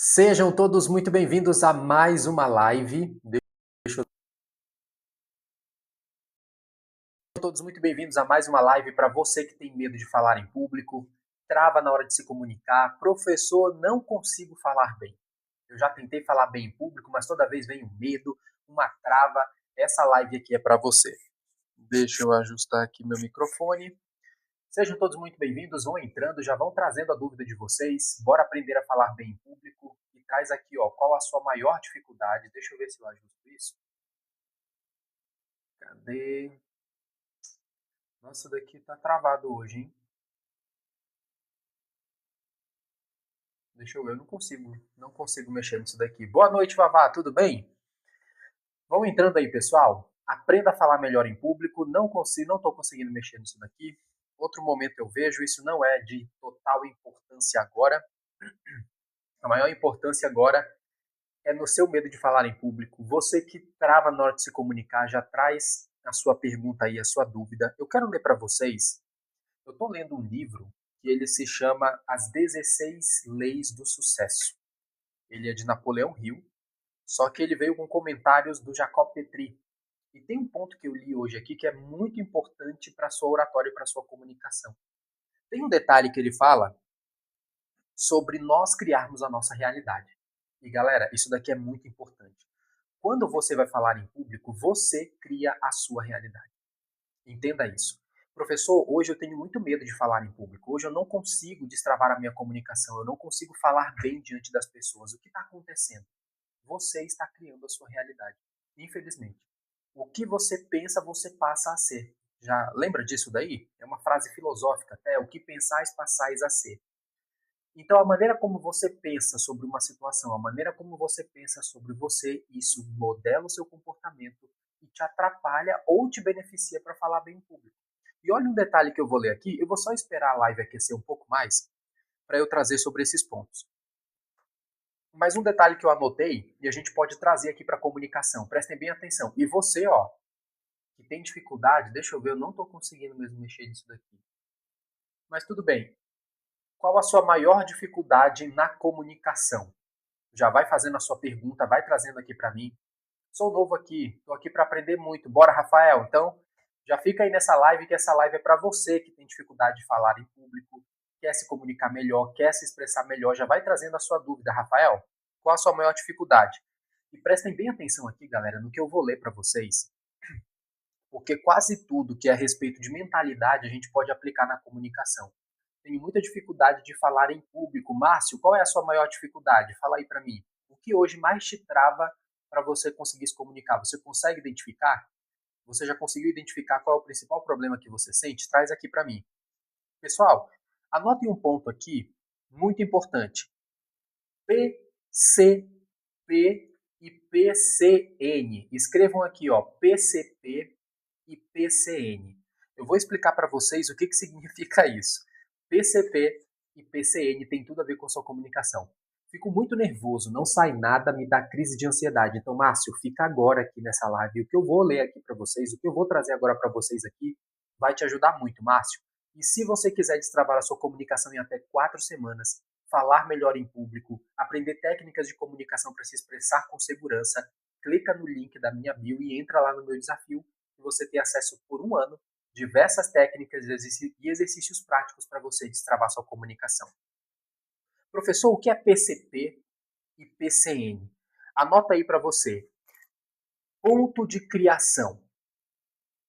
Sejam todos muito bem-vindos a mais uma live. Todos muito bem-vindos a mais uma live para você que tem medo de falar em público, trava na hora de se comunicar. Professor, não consigo falar bem. Eu já tentei falar bem em público, mas toda vez vem um medo, uma trava. Essa live aqui é para você. Deixa eu ajustar aqui meu microfone. Sejam todos muito bem-vindos, vão entrando, já vão trazendo a dúvida de vocês. Bora aprender a falar bem em público. E traz aqui, ó, qual a sua maior dificuldade. Deixa eu ver se eu ajusto isso. Cadê? Nossa, daqui tá travado hoje, hein? Deixa eu ver, eu não consigo mexer nisso daqui. Boa noite, Vavá, tudo bem? Vão entrando aí, pessoal. Aprenda a falar melhor em público. Não estou conseguindo mexer nisso daqui. Outro momento eu vejo, isso não é de total importância agora. A maior importância agora é no seu medo de falar em público. Você que trava na hora de se comunicar, já traz a sua pergunta aí, a sua dúvida. Eu quero ler para vocês. Eu estou lendo um livro que ele se chama As 16 Leis do Sucesso. Ele é de Napoleão Hill, só que ele veio com comentários do Jacob Petri. E tem um ponto que eu li hoje aqui que é muito importante para a sua oratória e para a sua comunicação. Tem um detalhe que ele fala sobre nós criarmos a nossa realidade. E galera, isso daqui é muito importante. Quando você vai falar em público, você cria a sua realidade. Entenda isso. Professor, hoje eu tenho muito medo de falar em público. Hoje eu não consigo destravar a minha comunicação. Eu não consigo falar bem diante das pessoas. O que está acontecendo? Você está criando a sua realidade. Infelizmente. O que você pensa, você passa a ser. Já lembra disso daí? É uma frase filosófica até. O que pensais, passais a ser. Então, a maneira como você pensa sobre uma situação, a maneira como você pensa sobre você, isso modela o seu comportamento e te atrapalha ou te beneficia para falar bem em público. E olha um detalhe que eu vou ler aqui, eu vou só esperar a live aquecer um pouco mais para eu trazer sobre esses pontos. Mas um detalhe que eu anotei e a gente pode trazer aqui para a comunicação, prestem bem atenção. E você, ó, que tem dificuldade, deixa eu ver, eu não estou conseguindo mesmo mexer nisso daqui. Mas tudo bem. Qual a sua maior dificuldade na comunicação? Já vai fazendo a sua pergunta, vai trazendo aqui para mim. Sou novo aqui, estou aqui para aprender muito. Bora, Rafael? Então, já fica aí nessa live, que essa live é para você que tem dificuldade de falar em público, quer se comunicar melhor, quer se expressar melhor. Já vai trazendo a sua dúvida, Rafael. Qual a sua maior dificuldade? E prestem bem atenção aqui, galera, no que eu vou ler para vocês, porque quase tudo que é a respeito de mentalidade a gente pode aplicar na comunicação. Tenho muita dificuldade de falar em público. Márcio, qual é a sua maior dificuldade? Fala aí para mim. O que hoje mais te trava para você conseguir se comunicar? Você consegue identificar? Você já conseguiu identificar qual é o principal problema que você sente? Traz aqui para mim. Pessoal, anotem um ponto aqui muito importante. PCP e PCN. Escrevam aqui, ó, PCP e PCN. Eu vou explicar para vocês o que significa isso. PCP e PCN tem tudo a ver com sua comunicação. Fico muito nervoso, não sai nada, me dá crise de ansiedade. Então, Márcio, fica agora aqui nessa live. O que eu vou ler aqui para vocês, o que eu vou trazer agora para vocês aqui, vai te ajudar muito, Márcio. E se você quiser destravar a sua comunicação em até 4 semanas, falar melhor em público, aprender técnicas de comunicação para se expressar com segurança, clica no link da minha bio e entra lá no meu desafio, e você tem acesso por um ano diversas técnicas e exercícios práticos para você destravar sua comunicação. Professor, o que é PCP e PCN? Anota aí para você. Ponto de criação.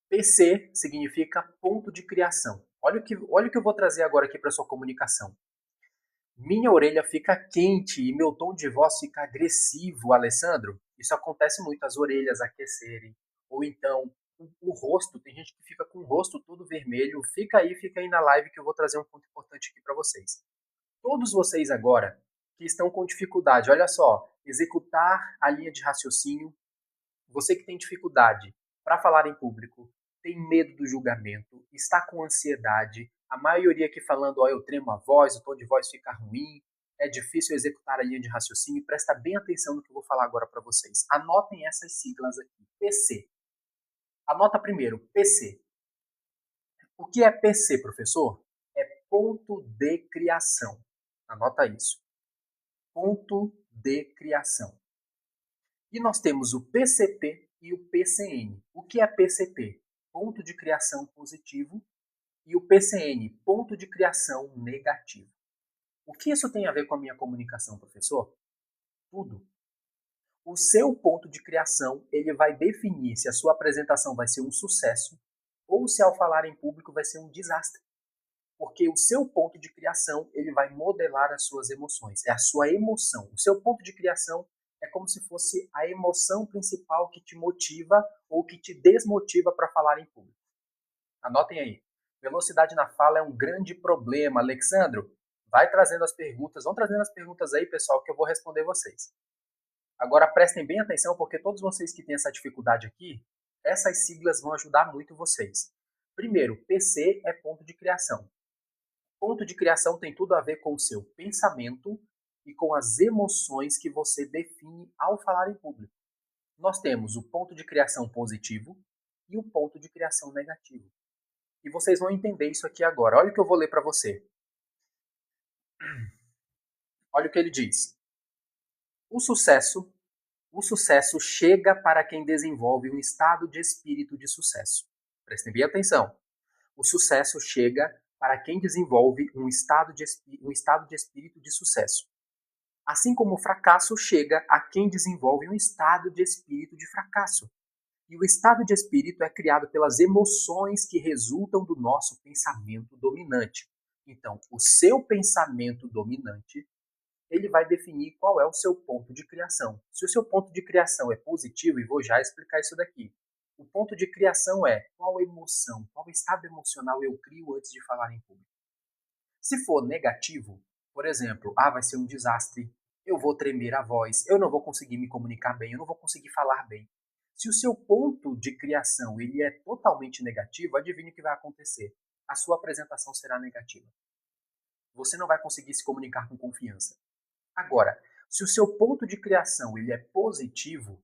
PC significa ponto de criação. Olha o que eu vou trazer agora aqui para sua comunicação. Minha orelha fica quente e meu tom de voz fica agressivo, Alessandro. Isso acontece muito, as orelhas aquecerem. Ou então, o rosto, tem gente que fica com o rosto todo vermelho. Fica aí na live que eu vou trazer um ponto importante aqui para vocês. Todos vocês agora que estão com dificuldade, olha só, executar a linha de raciocínio, você que tem dificuldade para falar em público, tem medo do julgamento, está com ansiedade, a maioria aqui falando, ó, eu tremo a voz, o tom de voz fica ruim, é difícil executar a linha de raciocínio, presta bem atenção no que eu vou falar agora para vocês. Anotem essas siglas aqui, PC. Anota primeiro, PC. O que é PC, professor? É ponto de criação. Anota isso. Ponto de criação. E nós temos o PCP e o PCN. O que é PCP? Ponto de criação positivo. E o PCN, ponto de criação negativo. O que isso tem a ver com a minha comunicação, professor? Tudo. O seu ponto de criação, ele vai definir se a sua apresentação vai ser um sucesso ou se ao falar em público vai ser um desastre. Porque o seu ponto de criação, ele vai modelar as suas emoções. É a sua emoção. O seu ponto de criação é como se fosse a emoção principal que te motiva ou que te desmotiva para falar em público. Anotem aí. Velocidade na fala é um grande problema. Alexandro, vai trazendo as perguntas. Vão trazendo as perguntas aí, pessoal, que eu vou responder vocês. Agora prestem bem atenção, porque todos vocês que têm essa dificuldade aqui, essas siglas vão ajudar muito vocês. Primeiro, PC é ponto de criação. Ponto de criação tem tudo a ver com o seu pensamento e com as emoções que você define ao falar em público. Nós temos o ponto de criação positivo e o ponto de criação negativo. E vocês vão entender isso aqui agora. Olha o que eu vou ler para você. Olha o que ele diz. O sucesso chega para quem desenvolve um estado de espírito de sucesso. Prestem bem atenção. O sucesso chega para quem desenvolve um estado de espírito de sucesso. Assim como o fracasso chega a quem desenvolve um estado de espírito de fracasso. E o estado de espírito é criado pelas emoções que resultam do nosso pensamento dominante. Então, o seu pensamento dominante, ele vai definir qual é o seu ponto de criação. Se o seu ponto de criação é positivo, e vou já explicar isso daqui. O ponto de criação é qual emoção, qual estado emocional eu crio antes de falar em público. Se for negativo, por exemplo, vai ser um desastre, eu vou tremer a voz, eu não vou conseguir me comunicar bem, eu não vou conseguir falar bem. Se o seu ponto de criação ele é totalmente negativo, adivinhe o que vai acontecer. A sua apresentação será negativa. Você não vai conseguir se comunicar com confiança. Agora, se o seu ponto de criação ele é positivo,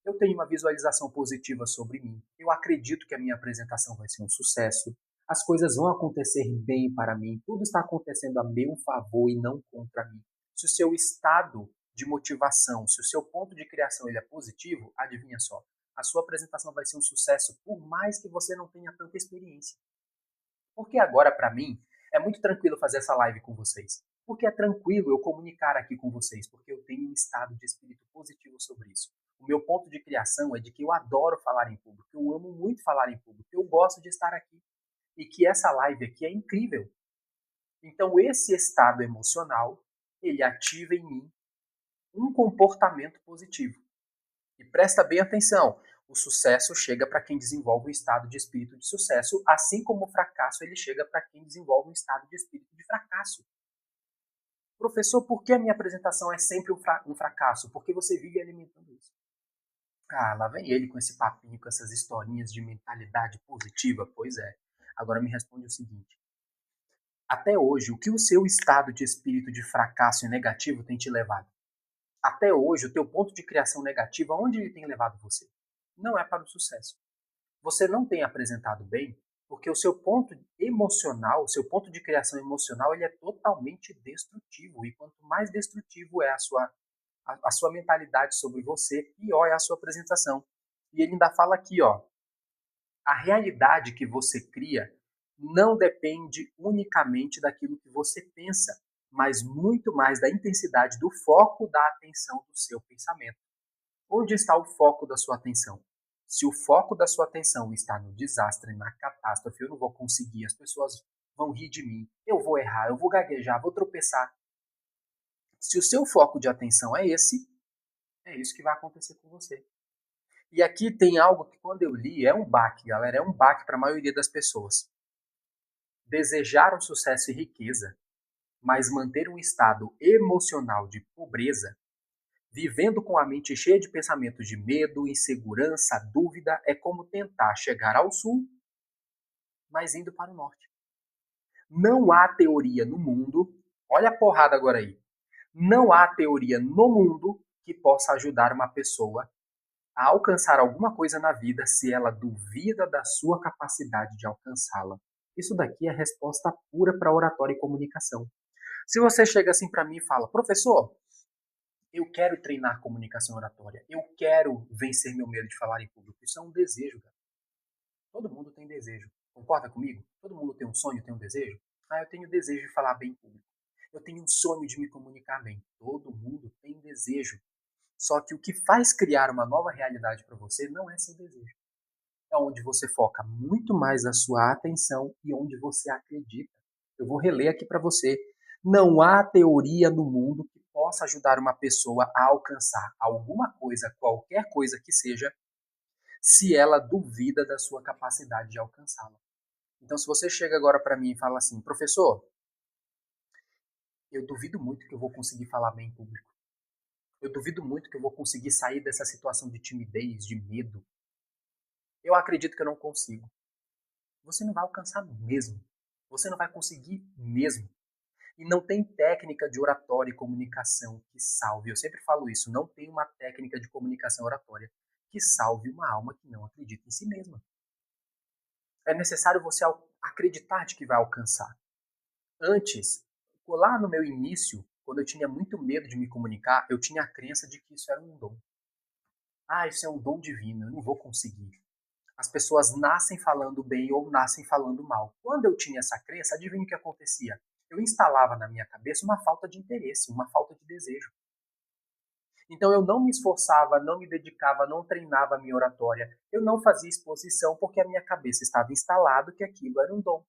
eu tenho uma visualização positiva sobre mim. Eu acredito que a minha apresentação vai ser um sucesso. As coisas vão acontecer bem para mim. Tudo está acontecendo a meu favor e não contra mim. Se o seu estado de motivação, se o seu ponto de criação ele é positivo, adivinha só, a sua apresentação vai ser um sucesso por mais que você não tenha tanta experiência. Porque agora, para mim, é muito tranquilo fazer essa live com vocês. Porque é tranquilo eu comunicar aqui com vocês, porque eu tenho um estado de espírito positivo sobre isso. O meu ponto de criação é de que eu adoro falar em público, eu amo muito falar em público, eu gosto de estar aqui. E que essa live aqui é incrível. Então, esse estado emocional, ele ativa em mim um comportamento positivo. E presta bem atenção, o sucesso chega para quem desenvolve um estado de espírito de sucesso, assim como o fracasso ele chega para quem desenvolve um estado de espírito de fracasso. Professor, por que a minha apresentação é sempre um fracasso? Porque você vive alimentando isso. Lá vem ele com esse papinho, com essas historinhas de mentalidade positiva. Pois é. Agora me responde o seguinte. Até hoje, o que o seu estado de espírito de fracasso e negativo tem te levado? Até hoje, o teu ponto de criação negativa, onde ele tem levado você? Não é para o sucesso. Você não tem apresentado bem porque o seu ponto emocional, o seu ponto de criação emocional, ele é totalmente destrutivo. E quanto mais destrutivo é a sua mentalidade sobre você, pior é a sua apresentação. E ele ainda fala aqui, ó, a realidade que você cria não depende unicamente daquilo que você pensa, mas muito mais da intensidade do foco da atenção do seu pensamento. Onde está o foco da sua atenção? Se o foco da sua atenção está no desastre, na catástrofe, eu não vou conseguir, as pessoas vão rir de mim, eu vou errar, eu vou gaguejar, vou tropeçar. Se o seu foco de atenção é esse, é isso que vai acontecer com você. E aqui tem algo que quando eu li é um baque, galera, é um baque para a maioria das pessoas. Desejar o sucesso e riqueza, mas manter um estado emocional de pobreza, vivendo com a mente cheia de pensamentos de medo, insegurança, dúvida, é como tentar chegar ao sul, mas indo para o norte. Não há teoria no mundo, olha a porrada agora aí, não há teoria no mundo que possa ajudar uma pessoa a alcançar alguma coisa na vida se ela duvida da sua capacidade de alcançá-la. Isso daqui é resposta pura para oratória e comunicação. Se você chega assim para mim e fala, professor, Eu quero treinar comunicação oratória. Eu quero vencer meu medo de falar em público. Isso é um desejo, cara. Todo mundo tem desejo. Concorda comigo? Todo mundo tem um sonho, tem um desejo? Ah, eu tenho desejo de falar bem em público. Eu tenho um sonho de me comunicar bem. Todo mundo tem desejo. Só que o que faz criar uma nova realidade para você não é seu desejo. É onde você foca muito mais a sua atenção e onde você acredita. Eu vou reler aqui para você. Não há teoria no mundo que possa ajudar uma pessoa a alcançar alguma coisa, qualquer coisa que seja, se ela duvida da sua capacidade de alcançá-la. Então, se você chega agora para mim e fala assim, professor, eu duvido muito que eu vou conseguir falar bem em público. Eu duvido muito que eu vou conseguir sair dessa situação de timidez, de medo. Eu acredito que eu não consigo. Você não vai alcançar mesmo. Você não vai conseguir mesmo. E não tem técnica de oratória e comunicação que salve. Eu sempre falo isso. Não tem uma técnica de comunicação oratória que salve uma alma que não acredita em si mesma. É necessário você acreditar de que vai alcançar. Antes, lá no meu início, quando eu tinha muito medo de me comunicar, eu tinha a crença de que isso era um dom. Ah, isso é um dom divino, eu não vou conseguir. As pessoas nascem falando bem ou nascem falando mal. Quando eu tinha essa crença, adivinha o que acontecia? Eu instalava na minha cabeça uma falta de interesse, uma falta de desejo. Então eu não me esforçava, não me dedicava, não treinava a minha oratória, eu não fazia exposição porque a minha cabeça estava instalado que aquilo era um dom.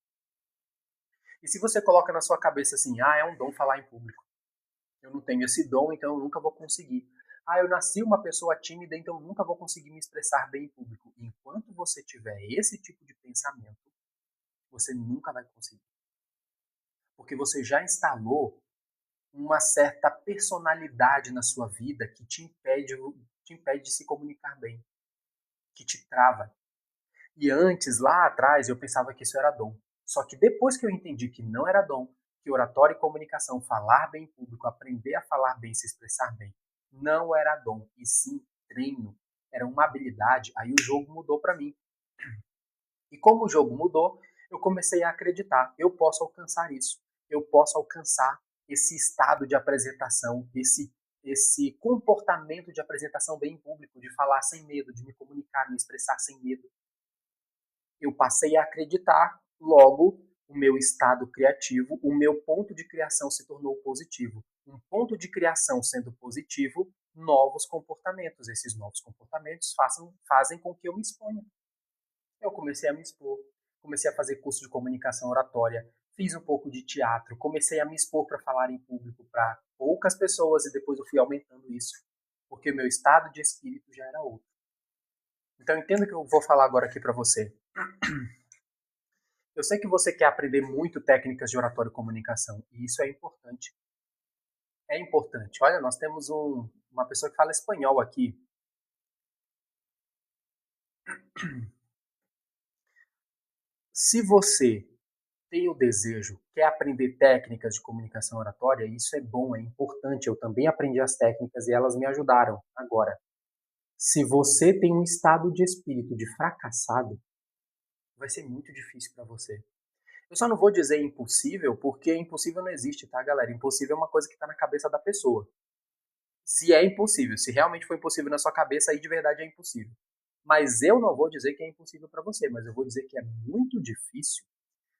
E se você coloca na sua cabeça assim, ah, é um dom falar em público, eu não tenho esse dom, então eu nunca vou conseguir. Ah, eu nasci uma pessoa tímida, então eu nunca vou conseguir me expressar bem em público. Enquanto você tiver esse tipo de pensamento, você nunca vai conseguir. Porque você já instalou uma certa personalidade na sua vida que te impede de se comunicar bem, que te trava. E antes, lá atrás, eu pensava que isso era dom. Só que depois que eu entendi que não era dom, que oratória e comunicação, falar bem em público, aprender a falar bem, se expressar bem, não era dom, e sim treino, era uma habilidade, aí o jogo mudou para mim. E como o jogo mudou, eu comecei a acreditar, eu posso alcançar isso, eu posso alcançar esse estado de apresentação, esse comportamento de apresentação bem em público, de falar sem medo, de me comunicar, me expressar sem medo. Eu passei a acreditar, logo o meu estado criativo, o meu ponto de criação se tornou positivo. Um ponto de criação sendo positivo, novos comportamentos. Esses novos comportamentos fazem com que eu me exponha. Eu comecei a me expor, comecei a fazer curso de comunicação oratória, fiz um pouco de teatro, comecei a me expor para falar em público para poucas pessoas e depois eu fui aumentando isso, porque o meu estado de espírito já era outro. Então entenda o que eu vou falar agora aqui para você. Eu sei que você quer aprender muito técnicas de oratória e comunicação, e isso é importante. É importante. Olha, nós temos uma pessoa que fala espanhol aqui. Se você tem o desejo, quer aprender técnicas de comunicação oratória, isso é bom, é importante. Eu também aprendi as técnicas e elas me ajudaram. Agora, se você tem um estado de espírito de fracassado, vai ser muito difícil para você. Eu só não vou dizer impossível, porque impossível não existe, tá, galera? Impossível é uma coisa que está na cabeça da pessoa. Se é impossível, se realmente foi impossível na sua cabeça, aí de verdade é impossível. Mas eu não vou dizer que é impossível para você, mas eu vou dizer que é muito difícil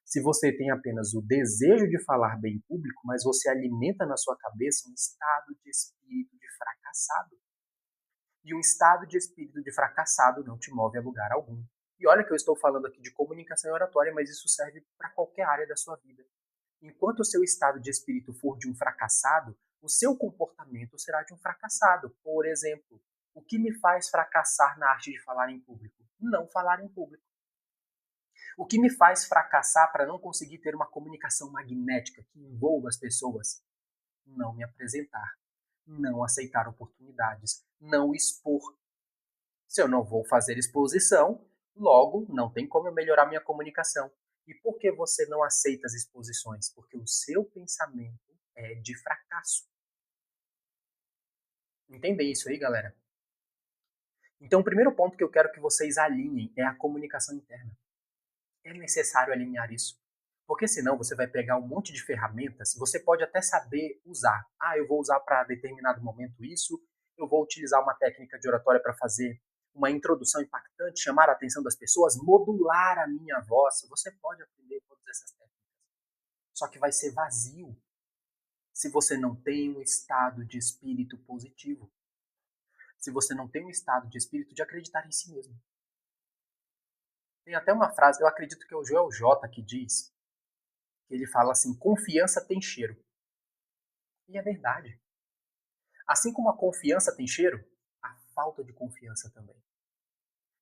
se você tem apenas o desejo de falar bem em público, mas você alimenta na sua cabeça um estado de espírito de fracassado. E um estado de espírito de fracassado não te move a lugar algum. E olha que eu estou falando aqui de comunicação e oratória, mas isso serve para qualquer área da sua vida. Enquanto o seu estado de espírito for de um fracassado, o seu comportamento será de um fracassado. Por exemplo, o que me faz fracassar na arte de falar em público? Não falar em público. O que me faz fracassar para não conseguir ter uma comunicação magnética que envolva as pessoas? Não me apresentar, não aceitar oportunidades, não expor. Se eu não vou fazer exposição, logo não tem como eu melhorar minha comunicação. E por que você não aceita as exposições? Porque o seu pensamento é de fracasso. Entendem isso aí, galera? Então, o primeiro ponto que eu quero que vocês alinhem é a comunicação interna. É necessário alinhar isso. Porque senão você vai pegar um monte de ferramentas, você pode até saber usar. Ah, eu vou usar para determinado momento isso, eu vou utilizar uma técnica de oratória para fazer uma introdução impactante, chamar a atenção das pessoas, modular a minha voz. Você pode aprender todas essas técnicas. Só que vai ser vazio se você não tem um estado de espírito positivo. Se você não tem um estado de espírito de acreditar em si mesmo. Tem até uma frase, eu acredito que é o Joel J que diz, que ele fala assim, confiança tem cheiro. E é verdade. Assim como a confiança tem cheiro, a falta de confiança também.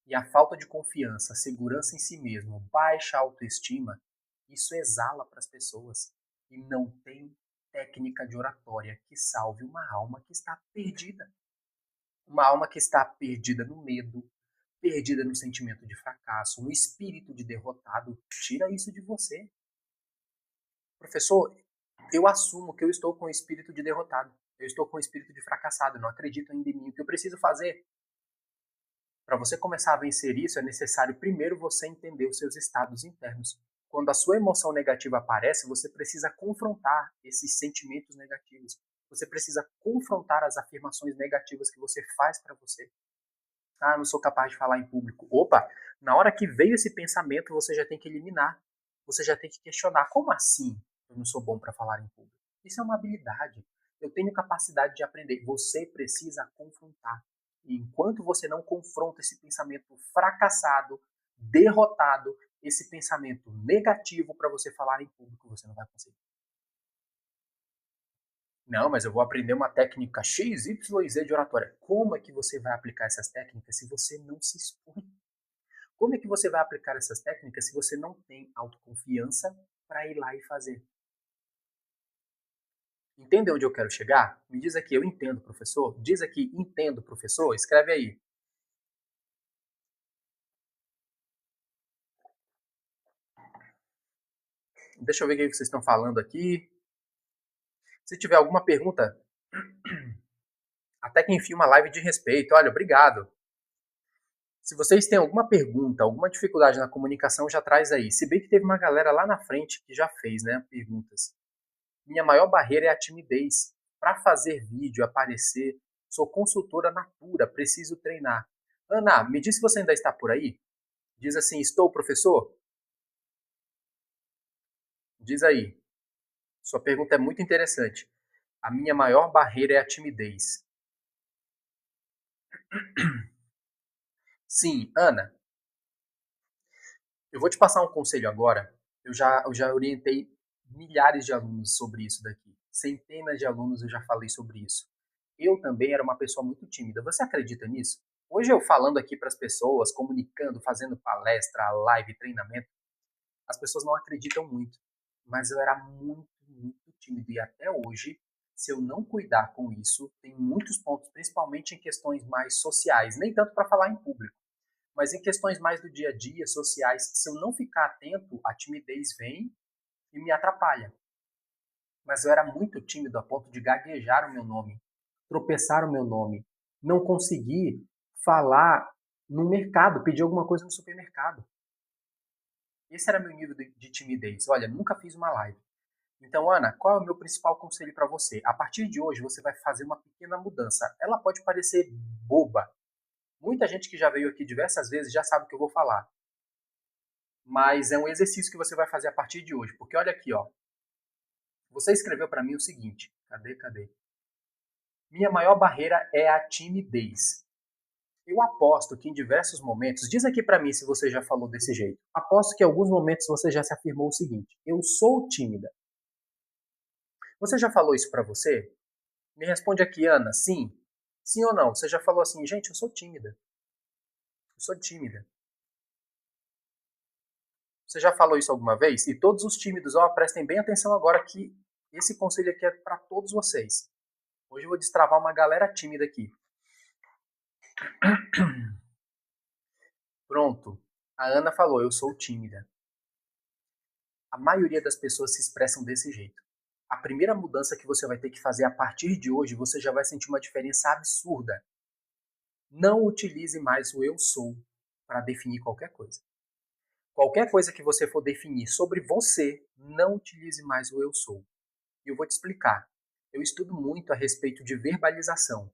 E a falta de confiança, segurança em si mesmo, baixa autoestima, isso exala para as pessoas. E não tem técnica de oratória que salve uma alma que está perdida. Uma alma que está perdida no medo, perdida no sentimento de fracasso, no espírito de derrotado. Tira isso de você. Professor, eu assumo que eu estou com o espírito de derrotado. Eu estou com o espírito de fracassado. Eu não acredito ainda em mim. O que eu preciso fazer? Para você começar a vencer isso, é necessário primeiro você entender os seus estados internos. Quando a sua emoção negativa aparece, você precisa confrontar esses sentimentos negativos. Você precisa confrontar as afirmações negativas que você faz para você. Ah, não sou capaz de falar em público. Opa, na hora que veio esse pensamento, você já tem que eliminar. Você já tem que questionar. Como assim eu não sou bom para falar em público? Isso é uma habilidade. Eu tenho capacidade de aprender. Você precisa confrontar. E enquanto você não confronta esse pensamento fracassado, derrotado, esse pensamento negativo para você falar em público, você não vai conseguir. Não, mas eu vou aprender uma técnica X, Y e Z de oratória. Como é que você vai aplicar essas técnicas se você não se expõe? Como é que você vai aplicar essas técnicas se você não tem autoconfiança para ir lá e fazer? Entende onde eu quero chegar? Me diz aqui, eu entendo, professor. Diz aqui, entendo, professor. Escreve aí. Deixa eu ver o que vocês estão falando aqui. Se tiver alguma pergunta, até que enfim, uma live de respeito. Olha, obrigado. Se vocês têm alguma pergunta, alguma dificuldade na comunicação, já traz aí. Se bem que teve uma galera lá na frente que já fez, né, perguntas. Minha maior barreira é a timidez. Para fazer vídeo, aparecer, sou consultora natura, preciso treinar. Ana, me diz se você ainda está por aí. Diz assim, estou, professor? Diz aí. Sua pergunta é muito interessante. A minha maior barreira é a timidez. Sim, Ana, eu vou te passar um conselho agora. Eu já orientei milhares de alunos sobre isso daqui. Centenas de alunos eu já falei sobre isso. Eu também era uma pessoa muito tímida. Você acredita nisso? Hoje eu falando aqui para as pessoas, comunicando, fazendo palestra, live, treinamento, as pessoas não acreditam muito. Mas eu era muito, muito tímido. E até hoje, se eu não cuidar com isso, tem muitos pontos, principalmente em questões mais sociais, nem tanto para falar em público, mas em questões mais do dia a dia, sociais, se eu não ficar atento, a timidez vem e me atrapalha. Mas eu era muito tímido a ponto de gaguejar o meu nome, tropeçar o meu nome, não conseguir falar no mercado, pedir alguma coisa no supermercado. Esse era meu nível de timidez. Olha, nunca fiz uma live. Então, Ana, qual é o meu principal conselho para você? A partir de hoje, você vai fazer uma pequena mudança. Ela pode parecer boba. Muita gente que já veio aqui diversas vezes já sabe o que eu vou falar. Mas é um exercício que você vai fazer a partir de hoje. Porque olha aqui, ó. Você escreveu para mim o seguinte. Cadê? Minha maior barreira é a timidez. Eu aposto que em diversos momentos, diz aqui para mim se você já falou desse jeito. Aposto que em alguns momentos você já se afirmou o seguinte: eu sou tímida. Você já falou isso para você? Me responde aqui, Ana, sim. Sim ou não? Você já falou assim, gente, eu sou tímida. Eu sou tímida. Você já falou isso alguma vez? E todos os tímidos, ó, prestem bem atenção agora que esse conselho aqui é para todos vocês. Hoje eu vou destravar uma galera tímida aqui. Pronto. A Ana falou, eu sou tímida. A maioria das pessoas se expressam desse jeito. A primeira mudança que você vai ter que fazer a partir de hoje, você já vai sentir uma diferença absurda. Não utilize mais o eu sou para definir qualquer coisa. Qualquer coisa que você for definir sobre você, não utilize mais o eu sou. E eu vou te explicar. Eu estudo muito a respeito de verbalização,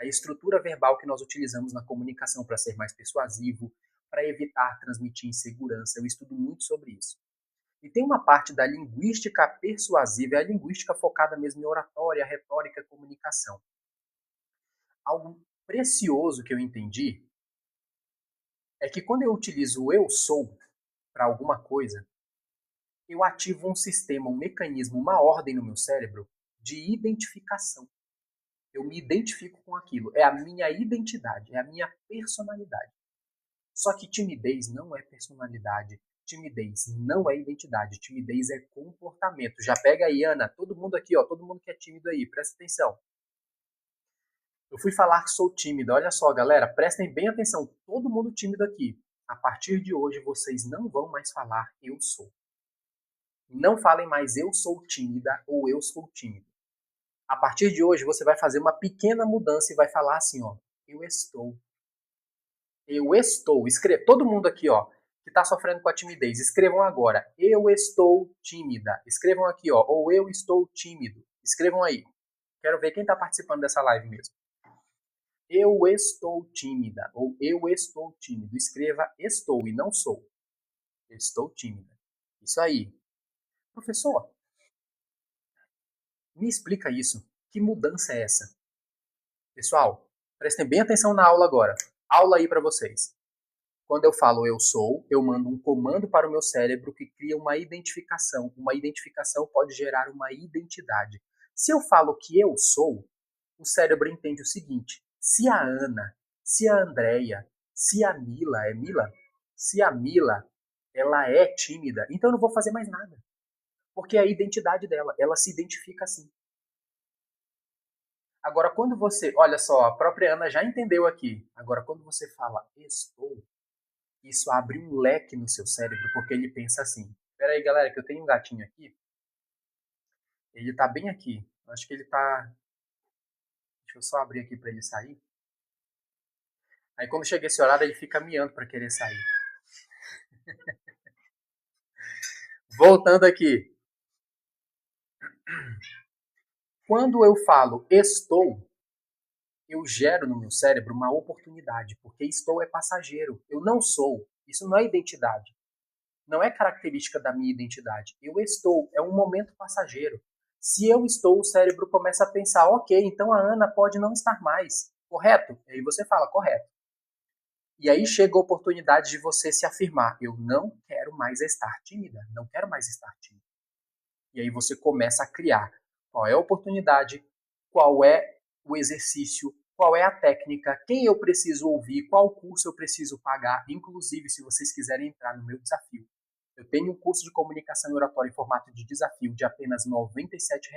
a estrutura verbal que nós utilizamos na comunicação para ser mais persuasivo, para evitar transmitir insegurança. Eu estudo muito sobre isso. E tem uma parte da linguística persuasiva, é a linguística focada mesmo em oratória, retórica, comunicação. Algo precioso que eu entendi é que quando eu utilizo o eu sou para alguma coisa, eu ativo um sistema, um mecanismo, uma ordem no meu cérebro de identificação. Eu me identifico com aquilo. É a minha identidade, é a minha personalidade. Só que timidez não é personalidade. Timidez não é identidade. Timidez é comportamento. Já pega aí, Ana. Todo mundo aqui, ó. Todo mundo que é tímido aí, presta atenção. Eu fui falar que sou tímida. Olha só, galera, prestem bem atenção. Todo mundo tímido aqui. A partir de hoje, vocês não vão mais falar eu sou. Não falem mais eu sou tímida ou eu sou tímido. A partir de hoje, você vai fazer uma pequena mudança e vai falar assim, ó. Eu estou. Eu estou. Escreva. Todo mundo aqui, ó, que está sofrendo com a timidez, escrevam agora. Eu estou tímida. Escrevam aqui, ó. Ou eu estou tímido. Escrevam aí. Quero ver quem está participando dessa live mesmo. Eu estou tímida. Ou eu estou tímido. Escreva estou e não sou. Estou tímida. Isso aí. Professor, me explica isso. Que mudança é essa? Pessoal, prestem bem atenção na aula agora. Aula aí para vocês. Quando eu falo eu sou, eu mando um comando para o meu cérebro que cria uma identificação. Uma identificação pode gerar uma identidade. Se eu falo que eu sou, o cérebro entende o seguinte: se a Ana, se a Andrea, se a Mila, é Mila? Se a Mila, ela é tímida, então eu não vou fazer mais nada. Porque é a identidade dela, ela se identifica assim. Agora, quando você, olha só, a própria Ana já entendeu aqui. Agora, quando você fala estou, isso abre um leque no seu cérebro, porque ele pensa assim: espera aí, galera, que eu tenho um gatinho aqui. Ele tá bem aqui. Acho que ele tá. Deixa eu só abrir aqui para ele sair. Aí quando chega esse horário, ele fica miando para querer sair. Voltando aqui. Quando eu falo estou, eu gero no meu cérebro uma oportunidade, porque estou é passageiro. Eu não sou. Isso não é identidade. Não é característica da minha identidade. Eu estou, é um momento passageiro. Se eu estou, o cérebro começa a pensar, ok, então a Ana pode não estar mais, correto? E aí você fala, correto. E aí chega a oportunidade de você se afirmar, eu não quero mais estar tímida, não quero mais estar tímida. E aí você começa a criar qual é a oportunidade, qual é o exercício, qual é a técnica, quem eu preciso ouvir, qual curso eu preciso pagar, inclusive se vocês quiserem entrar no meu desafio. Eu tenho um curso de comunicação e oratória em formato de desafio de apenas R$ 97.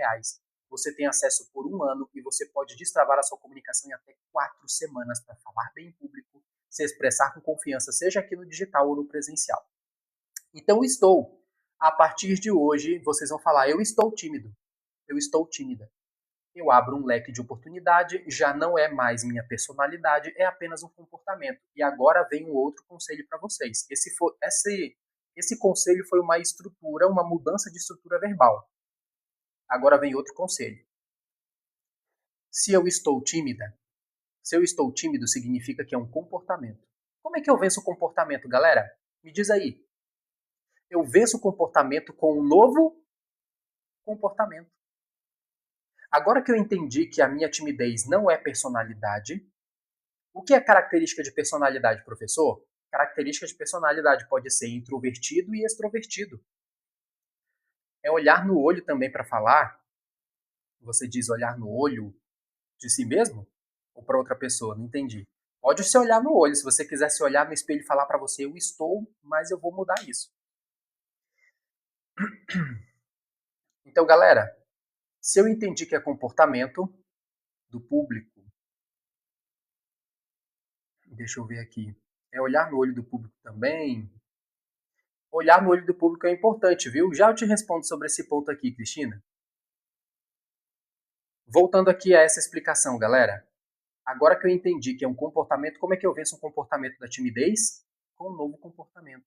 Você tem acesso por um ano e você pode destravar a sua comunicação em até 4 semanas para falar bem em público, se expressar com confiança, seja aqui no digital ou no presencial. Então, estou. A partir de hoje, vocês vão falar: eu estou tímido, eu estou tímida. Eu abro um leque de oportunidade, já não é mais minha personalidade, é apenas um comportamento. E agora vem um outro conselho para vocês. Esse conselho foi uma estrutura, uma mudança de estrutura verbal. Agora vem outro conselho. Se eu estou tímida, se eu estou tímido, significa que é um comportamento. Como é que eu venço o comportamento, galera? Me diz aí. Eu venço o comportamento com um novo comportamento. Agora que eu entendi que a minha timidez não é personalidade, o que é característica de personalidade, professor? Característica de personalidade pode ser introvertido e extrovertido. É olhar no olho também para falar. Você diz olhar no olho de si mesmo? Ou para outra pessoa? Não entendi. Pode se olhar no olho. Se você quiser se olhar no espelho e falar para você, eu estou, mas eu vou mudar isso. Então, galera, se eu entendi que é comportamento do público, deixa eu ver aqui, é olhar no olho do público também. Olhar no olho do público é importante, viu? Já eu te respondo sobre esse ponto aqui, Cristina. Voltando aqui a essa explicação, galera. Agora que eu entendi que é um comportamento, como é que eu venço um comportamento da timidez? Com um novo comportamento.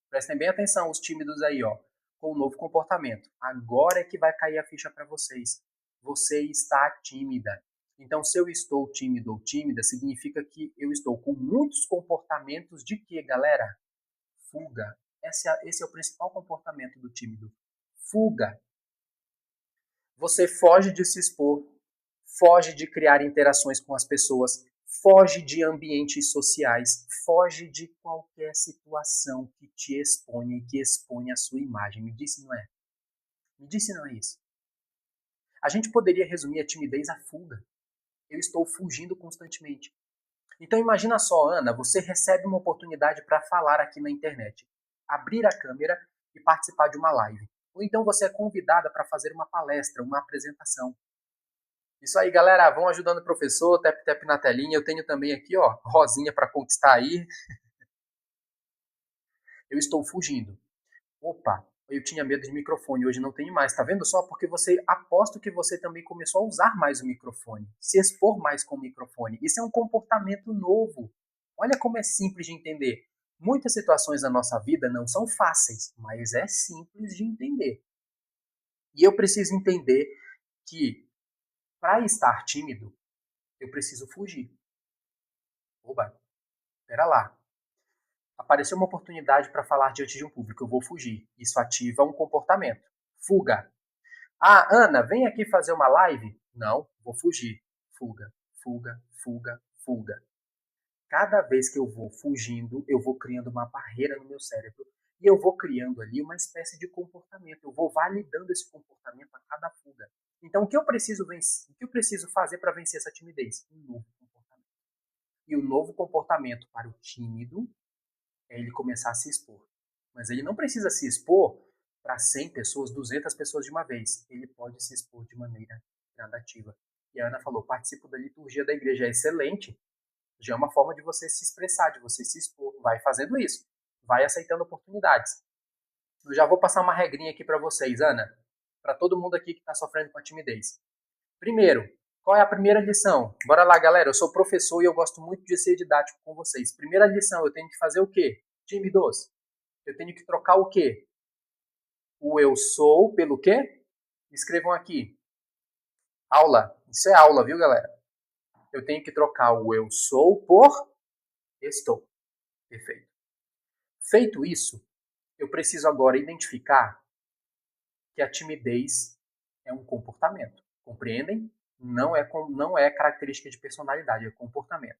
Prestem bem atenção, os tímidos aí, ó, com o novo comportamento. Agora é que vai cair a ficha para vocês. Você está tímida. Então, se eu estou tímido ou tímida, significa que eu estou com muitos comportamentos de quê, galera? Fuga. Esse é o principal comportamento do tímido. Fuga. Você foge de se expor, foge de criar interações com as pessoas, foge de ambientes sociais, foge de qualquer situação que te exponha e que exponha a sua imagem. Me disse, não é? Me disse, não é isso? A gente poderia resumir a timidez à fuga. Eu estou fugindo constantemente. Então imagina só, Ana, você recebe uma oportunidade para falar aqui na internet, abrir a câmera e participar de uma live. Ou então você é convidada para fazer uma palestra, uma apresentação. Isso aí, galera, vão ajudando o professor, tap na telinha. Eu tenho também aqui, ó, rosinha para conquistar aí. Eu estou fugindo. Opa, eu tinha medo de microfone, hoje não tenho mais. Tá vendo só? Porque você, aposto que você também começou a usar mais o microfone, se expor mais com o microfone. Isso é um comportamento novo. Olha como é simples de entender. Muitas situações na nossa vida não são fáceis, mas é simples de entender. E eu preciso entender que, para estar tímido, eu preciso fugir. Oba, pera lá. Apareceu uma oportunidade para falar diante de um público, eu vou fugir. Isso ativa um comportamento. Fuga. Ah, Ana, vem aqui fazer uma live? Não, vou fugir. Fuga, fuga, fuga, fuga. Cada vez que eu vou fugindo, eu vou criando uma barreira no meu cérebro e eu vou criando ali uma espécie de comportamento. Eu vou validando esse comportamento a cada fuga. Então, o que eu preciso vencer, o que eu preciso fazer para vencer essa timidez? Um novo comportamento. E o novo comportamento para o tímido é ele começar a se expor. Mas ele não precisa se expor para 100 pessoas, 200 pessoas de uma vez. Ele pode se expor de maneira gradativa. E a Ana falou, participo da liturgia da igreja. É excelente. Já é uma forma de você se expressar, de você se expor. Vai fazendo isso. Vai aceitando oportunidades. Eu já vou passar uma regrinha aqui para vocês, Ana. Para todo mundo aqui que está sofrendo com a timidez. Primeiro, qual é a primeira lição? Bora lá, galera. Eu sou professor e eu gosto muito de ser didático com vocês. Primeira lição, eu tenho que fazer o quê? Tímidos. Eu tenho que trocar o quê? O eu sou pelo quê? Escrevam aqui. Aula. Isso é aula, viu, galera? Eu tenho que trocar o eu sou por estou. Perfeito. Feito isso, eu preciso agora identificar que a timidez é um comportamento. Compreendem? Não é característica de personalidade, é comportamento.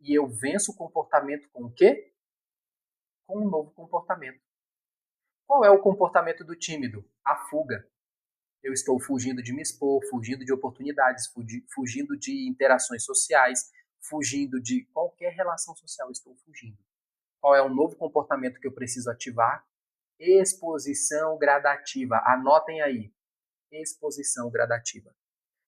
E eu venço o comportamento com o quê? Com um novo comportamento. Qual é o comportamento do tímido? A fuga. Eu estou fugindo de me expor, fugindo de oportunidades, fugindo de interações sociais, fugindo de qualquer relação social, estou fugindo. Qual é o novo comportamento que eu preciso ativar? Exposição gradativa. Anotem aí. Exposição gradativa.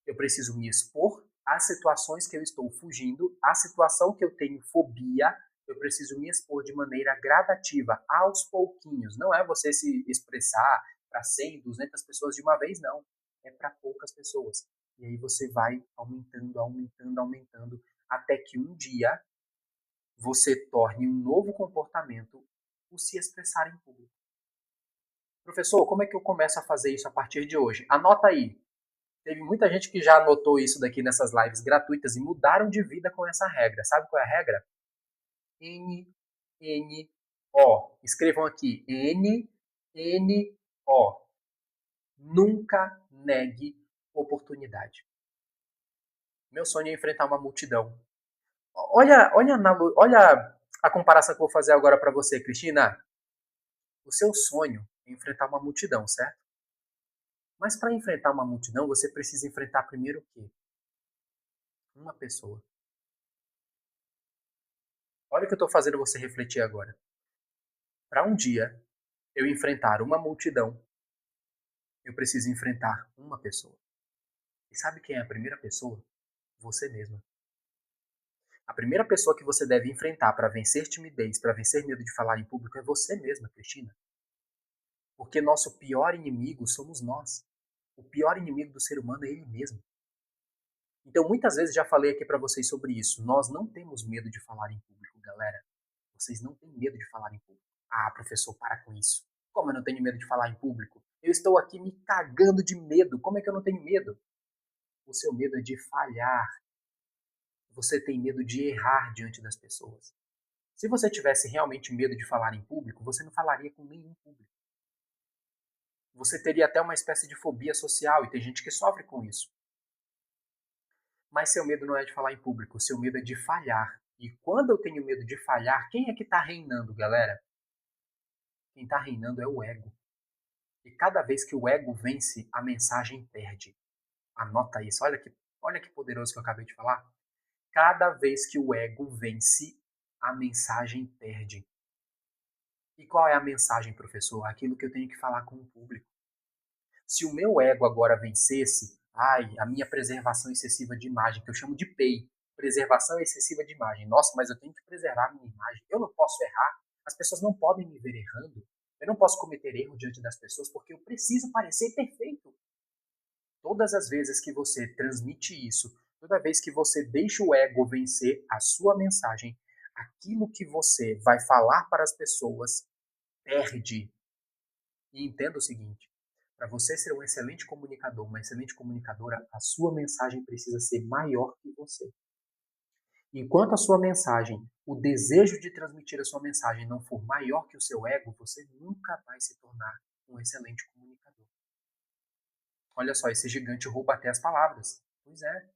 Eu preciso me expor às situações que eu estou fugindo, à situação que eu tenho fobia, eu preciso me expor de maneira gradativa, aos pouquinhos. Não é você se expressar para 100, 200 pessoas de uma vez, não. É para poucas pessoas. E aí você vai aumentando, aumentando, aumentando, até que um dia você torne um novo comportamento o se expressar em público. Professor, como é que eu começo a fazer isso a partir de hoje? Anota aí. Teve muita gente que já anotou isso daqui nessas lives gratuitas e mudaram de vida com essa regra. Sabe qual é a regra? N, N, O. Escrevam aqui. N, N, O. Nunca negue oportunidade. Meu sonho é enfrentar uma multidão. Olha a comparação que eu vou fazer agora para você, Cristina. O seu sonho é enfrentar uma multidão, certo? Mas para enfrentar uma multidão, você precisa enfrentar primeiro o quê? Uma pessoa. Olha o que eu estou fazendo você refletir agora. Para um dia eu enfrentar uma multidão, eu preciso enfrentar uma pessoa. E sabe quem é a primeira pessoa? Você mesma. A primeira pessoa que você deve enfrentar para vencer timidez, para vencer medo de falar em público é você mesma, Cristina. Porque nosso pior inimigo somos nós. O pior inimigo do ser humano é ele mesmo. Então, muitas vezes já falei aqui para vocês sobre isso. Nós não temos medo de falar em público, galera. Vocês não têm medo de falar em público. Ah, professor, para com isso. Como eu não tenho medo de falar em público? Eu estou aqui me cagando de medo. Como é que eu não tenho medo? O seu medo é de falhar. Você tem medo de errar diante das pessoas. Se você tivesse realmente medo de falar em público, você não falaria com nenhum público. Você teria até uma espécie de fobia social, e tem gente que sofre com isso. Mas seu medo não é de falar em público, seu medo é de falhar. E quando eu tenho medo de falhar, quem é que está reinando, galera? Quem está reinando é o ego. E cada vez que o ego vence, a mensagem perde. Anota isso, olha que poderoso que eu acabei de falar. Cada vez que o ego vence, a mensagem perde. E qual é a mensagem, professor? Aquilo que eu tenho que falar com o público. Se o meu ego agora vencesse, a minha preservação excessiva de imagem, que eu chamo de PEI, preservação excessiva de imagem. Nossa, mas eu tenho que preservar a minha imagem. Eu não posso errar. As pessoas não podem me ver errando. Eu não posso cometer erro diante das pessoas porque eu preciso parecer perfeito. Todas as vezes que você transmite isso, toda vez que você deixa o ego vencer a sua mensagem, aquilo que você vai falar para as pessoas perde. E entenda o seguinte: para você ser um excelente comunicador, uma excelente comunicadora, a sua mensagem precisa ser maior que você. Enquanto a sua mensagem, o desejo de transmitir a sua mensagem não for maior que o seu ego, você nunca vai se tornar um excelente comunicador. Olha só, esse gigante rouba até as palavras. Pois é.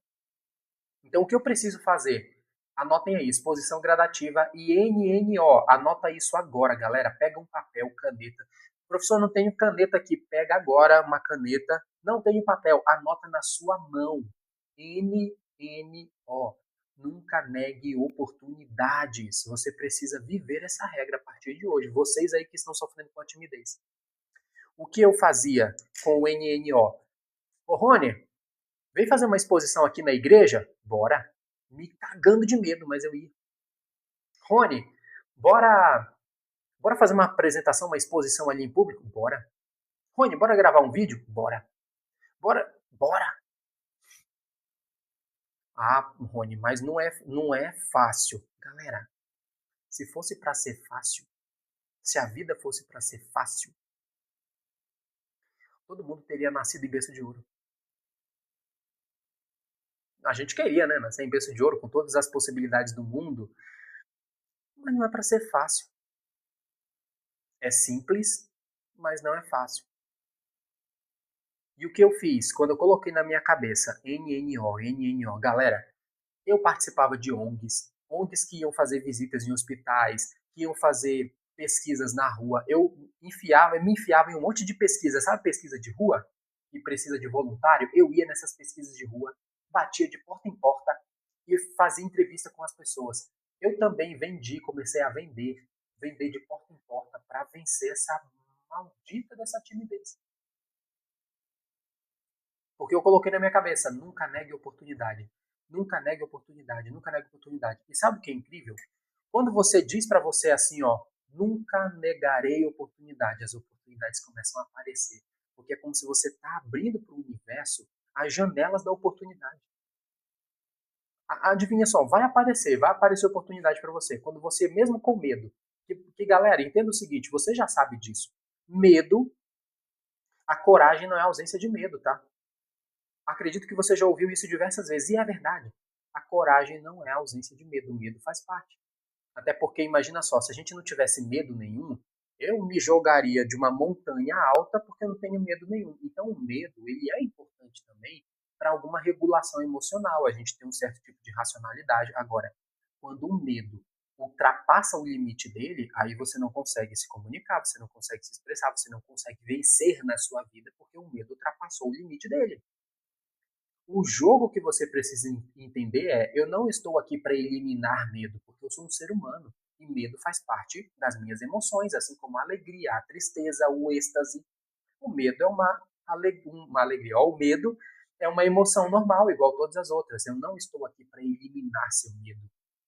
Então, o que eu preciso fazer? Anotem aí, exposição gradativa e NNO. Anota isso agora, galera. Pega um papel, caneta. Professor, não tenho caneta aqui. Pega agora uma caneta. Não tenho papel. Anota na sua mão. NNO. Nunca negue oportunidades. Você precisa viver essa regra a partir de hoje. Vocês aí que estão sofrendo com a timidez. O que eu fazia com o NNO? Ô, Rony, vem fazer uma exposição aqui na igreja? Bora. Me cagando de medo, mas eu ia. Rony, bora fazer uma apresentação, uma exposição ali em público? Bora. Rony, bora gravar um vídeo? Bora. Bora. Ah, Rony, mas não é fácil. Galera, se fosse para ser fácil, se a vida fosse para ser fácil, todo mundo teria nascido em berço de ouro. A gente queria, né? Nascer em berço de ouro com todas as possibilidades do mundo, mas não é para ser fácil. É simples, mas não é fácil. E o que eu fiz? Quando eu coloquei na minha cabeça NNO, galera, eu participava de ONGs que iam fazer visitas em hospitais, que iam fazer pesquisas na rua. Eu me enfiava em um monte de pesquisa, sabe pesquisa de rua? Que precisa de voluntário? Eu ia nessas pesquisas de rua, batia de porta em porta e fazia entrevista com as pessoas. Eu também comecei a vender de porta em porta para vencer essa maldita dessa timidez. Porque eu coloquei na minha cabeça, nunca negue oportunidade. Nunca negue oportunidade, nunca negue oportunidade. E sabe o que é incrível? Quando você diz para você assim, ó, nunca negarei oportunidade, as oportunidades começam a aparecer. Porque é como se você está abrindo para o universo as janelas da oportunidade. Adivinha só, vai aparecer oportunidade para você. Quando você, mesmo com medo, galera, entenda o seguinte, você já sabe disso. Medo, a coragem não é ausência de medo, tá? Acredito que você já ouviu isso diversas vezes, e é verdade. A coragem não é a ausência de medo, o medo faz parte. Até porque, imagina só, se a gente não tivesse medo nenhum, eu me jogaria de uma montanha alta porque eu não tenho medo nenhum. Então, o medo, ele é importante também para alguma regulação emocional, a gente tem um certo tipo de racionalidade. Agora, quando o medo ultrapassa o limite dele, aí você não consegue se comunicar, você não consegue se expressar, você não consegue vencer na sua vida porque o medo ultrapassou o limite dele. O jogo que você precisa entender é: eu não estou aqui para eliminar medo, porque eu sou um ser humano e medo faz parte das minhas emoções, assim como a alegria, a tristeza, o êxtase. O medo é uma alegria. O medo é uma emoção normal, igual todas as outras. Eu não estou aqui para eliminar seu medo.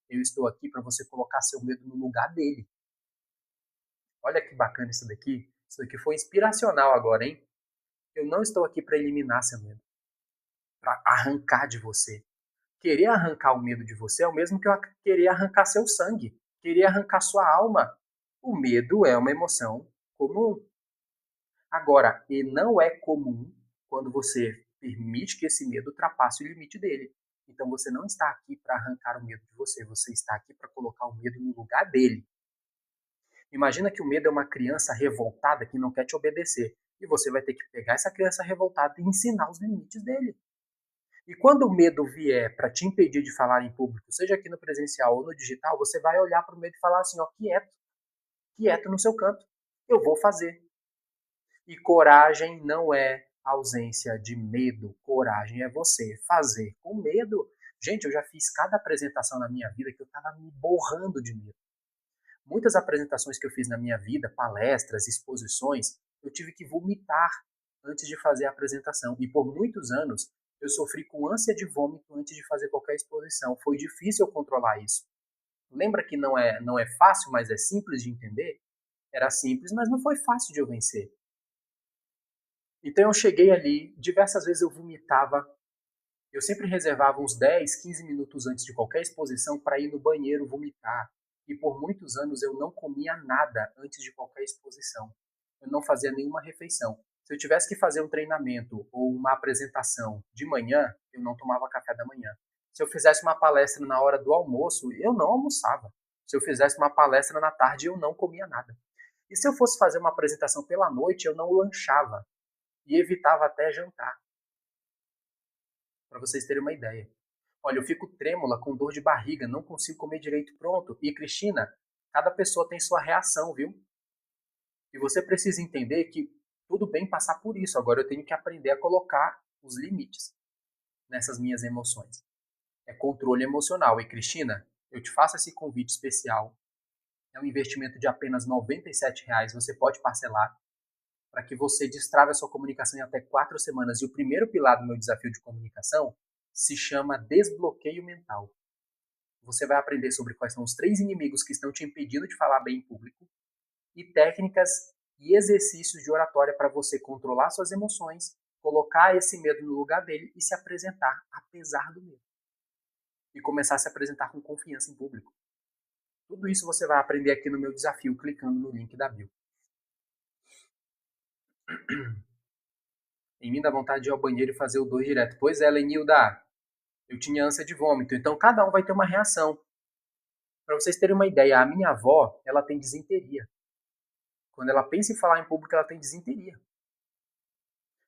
Eu estou aqui para você colocar seu medo no lugar dele. Olha que bacana isso daqui. Isso daqui foi inspiracional agora, hein? Eu não estou aqui para eliminar seu medo, para arrancar de você. Querer arrancar o medo de você é o mesmo que eu querer arrancar seu sangue, querer arrancar sua alma. O medo é uma emoção comum. Agora, e não é comum quando você permite que esse medo ultrapasse o limite dele. Então você não está aqui para arrancar o medo de você, você está aqui para colocar o medo no lugar dele. Imagina que o medo é uma criança revoltada que não quer te obedecer. E você vai ter que pegar essa criança revoltada e ensinar os limites dele. E quando o medo vier para te impedir de falar em público, seja aqui no presencial ou no digital, você vai olhar para o medo e falar assim, ó, quieto, quieto no seu canto. Eu vou fazer. E coragem não é ausência de medo. Coragem é você fazer com medo. Gente, eu já fiz cada apresentação na minha vida que eu estava me borrando de medo. Muitas apresentações que eu fiz na minha vida, palestras, exposições, eu tive que vomitar antes de fazer a apresentação. E por muitos anos eu sofri com ânsia de vômito antes de fazer qualquer exposição. Foi difícil eu controlar isso. Lembra que não é fácil, mas é simples de entender? Era simples, mas não foi fácil de eu vencer. Então eu cheguei ali, diversas vezes eu vomitava. Eu sempre reservava uns 10, 15 minutos antes de qualquer exposição para ir no banheiro vomitar. E por muitos anos eu não comia nada antes de qualquer exposição. Eu não fazia nenhuma refeição. Se eu tivesse que fazer um treinamento ou uma apresentação de manhã, eu não tomava café da manhã. Se eu fizesse uma palestra na hora do almoço, eu não almoçava. Se eu fizesse uma palestra na tarde, eu não comia nada. E se eu fosse fazer uma apresentação pela noite, eu não lanchava e evitava até jantar, para vocês terem uma ideia. Olha, eu fico trêmula, com dor de barriga, não consigo comer direito, pronto. E Cristina, cada pessoa tem sua reação, viu? E você precisa entender que tudo bem passar por isso. Agora eu tenho que aprender a colocar os limites nessas minhas emoções. É controle emocional. E Cristina, eu te faço esse convite especial. É um investimento de apenas R$ 97. Você pode parcelar para que você destrave a sua comunicação em até 4 semanas. E o primeiro pilar do meu desafio de comunicação se chama desbloqueio mental. Você vai aprender sobre quais são os 3 inimigos que estão te impedindo de falar bem em público e técnicas e exercícios de oratória para você controlar suas emoções, colocar esse medo no lugar dele e se apresentar apesar do medo. E começar a se apresentar com confiança em público. Tudo isso você vai aprender aqui no meu desafio, clicando no link da bio. Em mim dá vontade de ir ao banheiro e fazer o 2 direto. Pois é, Lenilda, eu tinha ânsia de vômito. Então cada um vai ter uma reação. Para vocês terem uma ideia, a minha avó, ela tem disenteria. Quando ela pensa em falar em público, ela tem disenteria.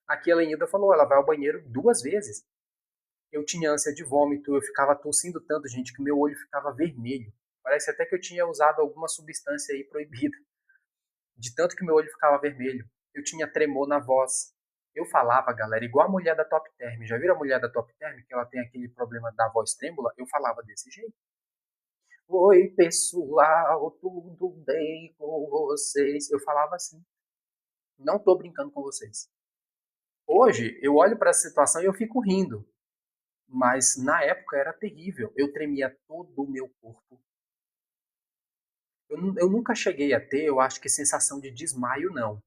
Aqui a Lenilda falou, ela vai ao banheiro 2 vezes. Eu tinha ânsia de vômito, eu ficava tossindo tanto, gente, que meu olho ficava vermelho. Parece até que eu tinha usado alguma substância aí proibida. De tanto que meu olho ficava vermelho. Eu tinha tremor na voz. Eu falava, galera, igual a mulher da Top Term. Já viram a mulher da Top Term? Que ela tem aquele problema da voz trêmula? Eu falava desse jeito. Oi, pessoal, tudo bem com vocês? Eu falava assim. Não tô brincando com vocês. Hoje, eu olho para essa situação e eu fico rindo. Mas na época era terrível. Eu tremia todo o meu corpo. Eu nunca cheguei a ter, eu acho que sensação de desmaio, não.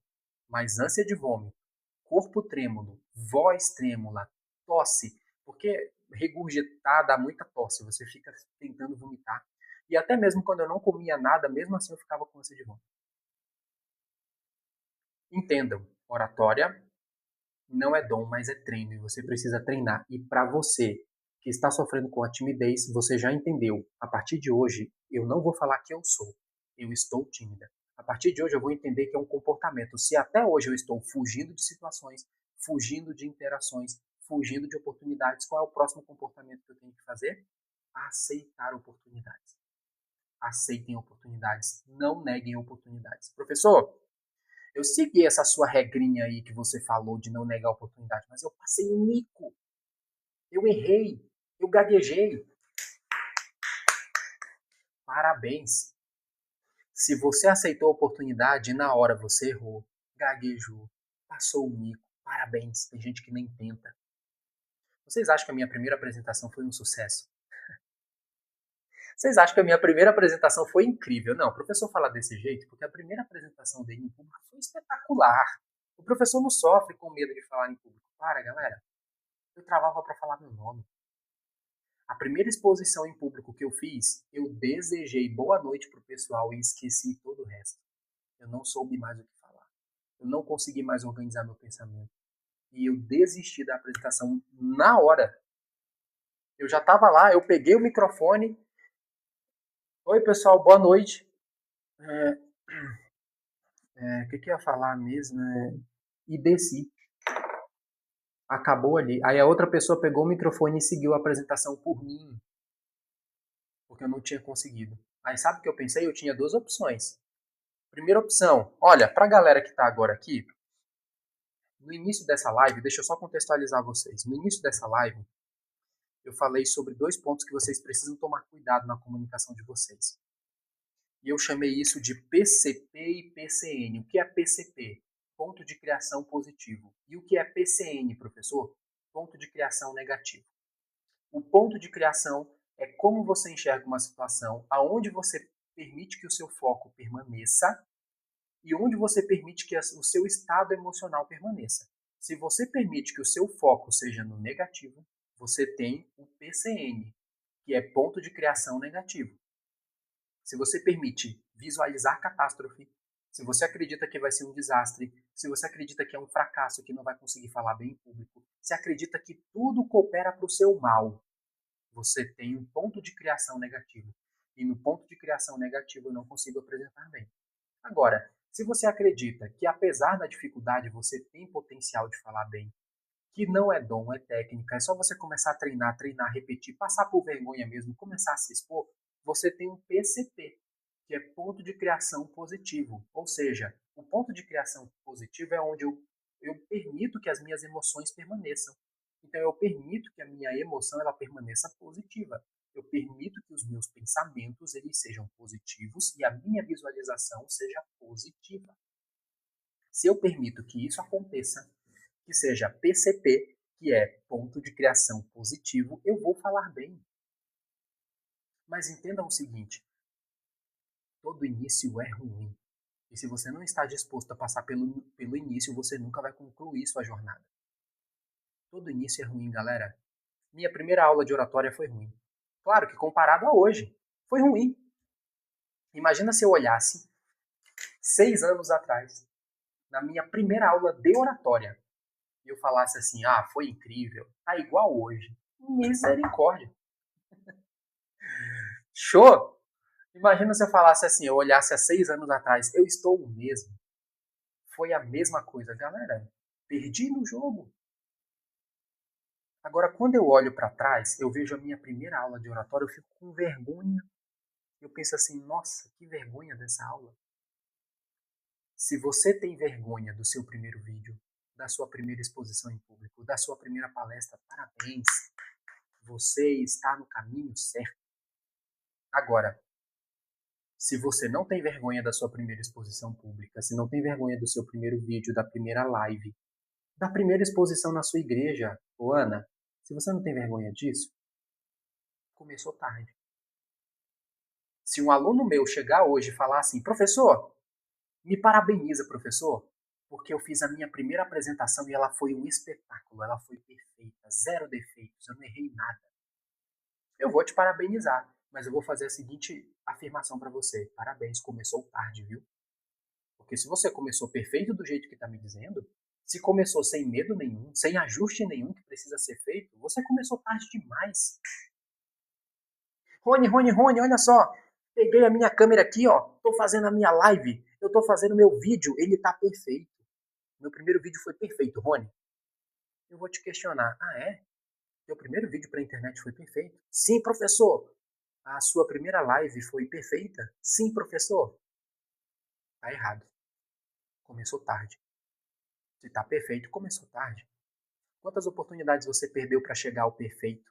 Mas ânsia de vômito, corpo trêmulo, voz trêmula, tosse, porque regurgitar dá muita tosse, você fica tentando vomitar. E até mesmo quando eu não comia nada, mesmo assim eu ficava com ânsia de vômito. Entendam, oratória não é dom, mas é treino e você precisa treinar. E para você que está sofrendo com a timidez, você já entendeu. A partir de hoje, eu não vou falar que eu sou. Eu estou tímida. A partir de hoje, eu vou entender que é um comportamento. Se até hoje eu estou fugindo de situações, fugindo de interações, fugindo de oportunidades, qual é o próximo comportamento que eu tenho que fazer? Aceitar oportunidades. Aceitem oportunidades. Não neguem oportunidades. Professor, eu segui essa sua regrinha aí que você falou de não negar a oportunidade, mas eu passei um mico. Eu errei. Eu gaguejei. Parabéns. Se você aceitou a oportunidade, na hora você errou, gaguejou, passou o mico. Parabéns. Tem gente que nem tenta. Vocês acham que a minha primeira apresentação foi um sucesso? Vocês acham que a minha primeira apresentação foi incrível? Não, o professor fala desse jeito porque a primeira apresentação dele em público foi espetacular. O professor não sofre com medo de falar em público. Para, galera. Eu travava para falar meu nome. A primeira exposição em público que eu fiz, eu desejei boa noite pro pessoal e esqueci todo o resto. Eu não soube mais o que falar. Eu não consegui mais organizar meu pensamento. E eu desisti da apresentação na hora. Eu já estava lá, eu peguei o microfone. Oi, pessoal, boa noite. O que eu ia falar mesmo? E desci. Acabou ali. Aí a outra pessoa pegou o microfone e seguiu a apresentação por mim, porque eu não tinha conseguido. Aí sabe o que eu pensei? Eu tinha duas opções. Primeira opção, olha, pra galera que tá agora aqui, no início dessa live, deixa eu só contextualizar vocês. No início dessa live, eu falei sobre dois pontos que vocês precisam tomar cuidado na comunicação de vocês. E eu chamei isso de PCP e PCN. O que é PCP? Ponto de criação positivo. E o que é PCN, professor? Ponto de criação negativo. O ponto de criação é como você enxerga uma situação, aonde você permite que o seu foco permaneça e onde você permite que o seu estado emocional permaneça. Se você permite que o seu foco seja no negativo, você tem o PCN, que é ponto de criação negativo. Se você permite visualizar catástrofe, se você acredita que vai ser um desastre, se você acredita que é um fracasso, que não vai conseguir falar bem em público, se acredita que tudo coopera para o seu mal, você tem um ponto de criação negativo. E no ponto de criação negativo eu não consigo apresentar bem. Agora, se você acredita que apesar da dificuldade você tem potencial de falar bem, que não é dom, é técnica, é só você começar a treinar, treinar, repetir, passar por vergonha mesmo, começar a se expor, você tem um PCP, que é ponto de criação positivo. Ou seja, o ponto de criação positivo é onde eu permito que as minhas emoções permaneçam. Então eu permito que a minha emoção ela permaneça positiva. Eu permito que os meus pensamentos eles sejam positivos e a minha visualização seja positiva. Se eu permito que isso aconteça, que seja PCP, que é ponto de criação positivo, eu vou falar bem. Mas entendam o seguinte, todo início é ruim. E se você não está disposto a passar pelo início, você nunca vai concluir sua jornada. Todo início é ruim, galera. Minha primeira aula de oratória foi ruim. Claro que comparado a hoje, foi ruim. Imagina se eu olhasse 6 anos atrás, na minha primeira aula de oratória, e eu falasse assim, foi incrível, tá igual hoje. Misericórdia. Show! Imagina se eu falasse assim, eu olhasse há 6 anos atrás, eu estou o mesmo. Foi a mesma coisa, galera. Perdi no jogo. Agora, quando eu olho para trás, eu vejo a minha primeira aula de oratória, eu fico com vergonha. Eu penso assim, nossa, que vergonha dessa aula. Se você tem vergonha do seu primeiro vídeo, da sua primeira exposição em público, da sua primeira palestra, parabéns. Você está no caminho certo. Agora, se você não tem vergonha da sua primeira exposição pública, se não tem vergonha do seu primeiro vídeo, da primeira live, da primeira exposição na sua igreja, ô Ana, se você não tem vergonha disso, começou tarde. Se um aluno meu chegar hoje e falar assim, professor, me parabeniza, professor, porque eu fiz a minha primeira apresentação e ela foi um espetáculo, ela foi perfeita, zero defeitos, eu não errei nada. Eu vou te parabenizar, mas eu vou fazer a seguinte afirmação para você. Parabéns, começou tarde, viu? Porque se você começou perfeito do jeito que está me dizendo, se começou sem medo nenhum, sem ajuste nenhum que precisa ser feito, você começou tarde demais. Rony, olha só. Peguei a minha câmera aqui, ó. Tô fazendo a minha live. Eu tô fazendo meu vídeo. Ele tá perfeito. Meu primeiro vídeo foi perfeito, Rony. Eu vou te questionar. Ah, é? Meu primeiro vídeo pra internet foi perfeito? Sim, professor. A sua primeira live foi perfeita? Sim, professor. Tá errado. Começou tarde. Se tá perfeito, começou tarde. Quantas oportunidades você perdeu para chegar ao perfeito?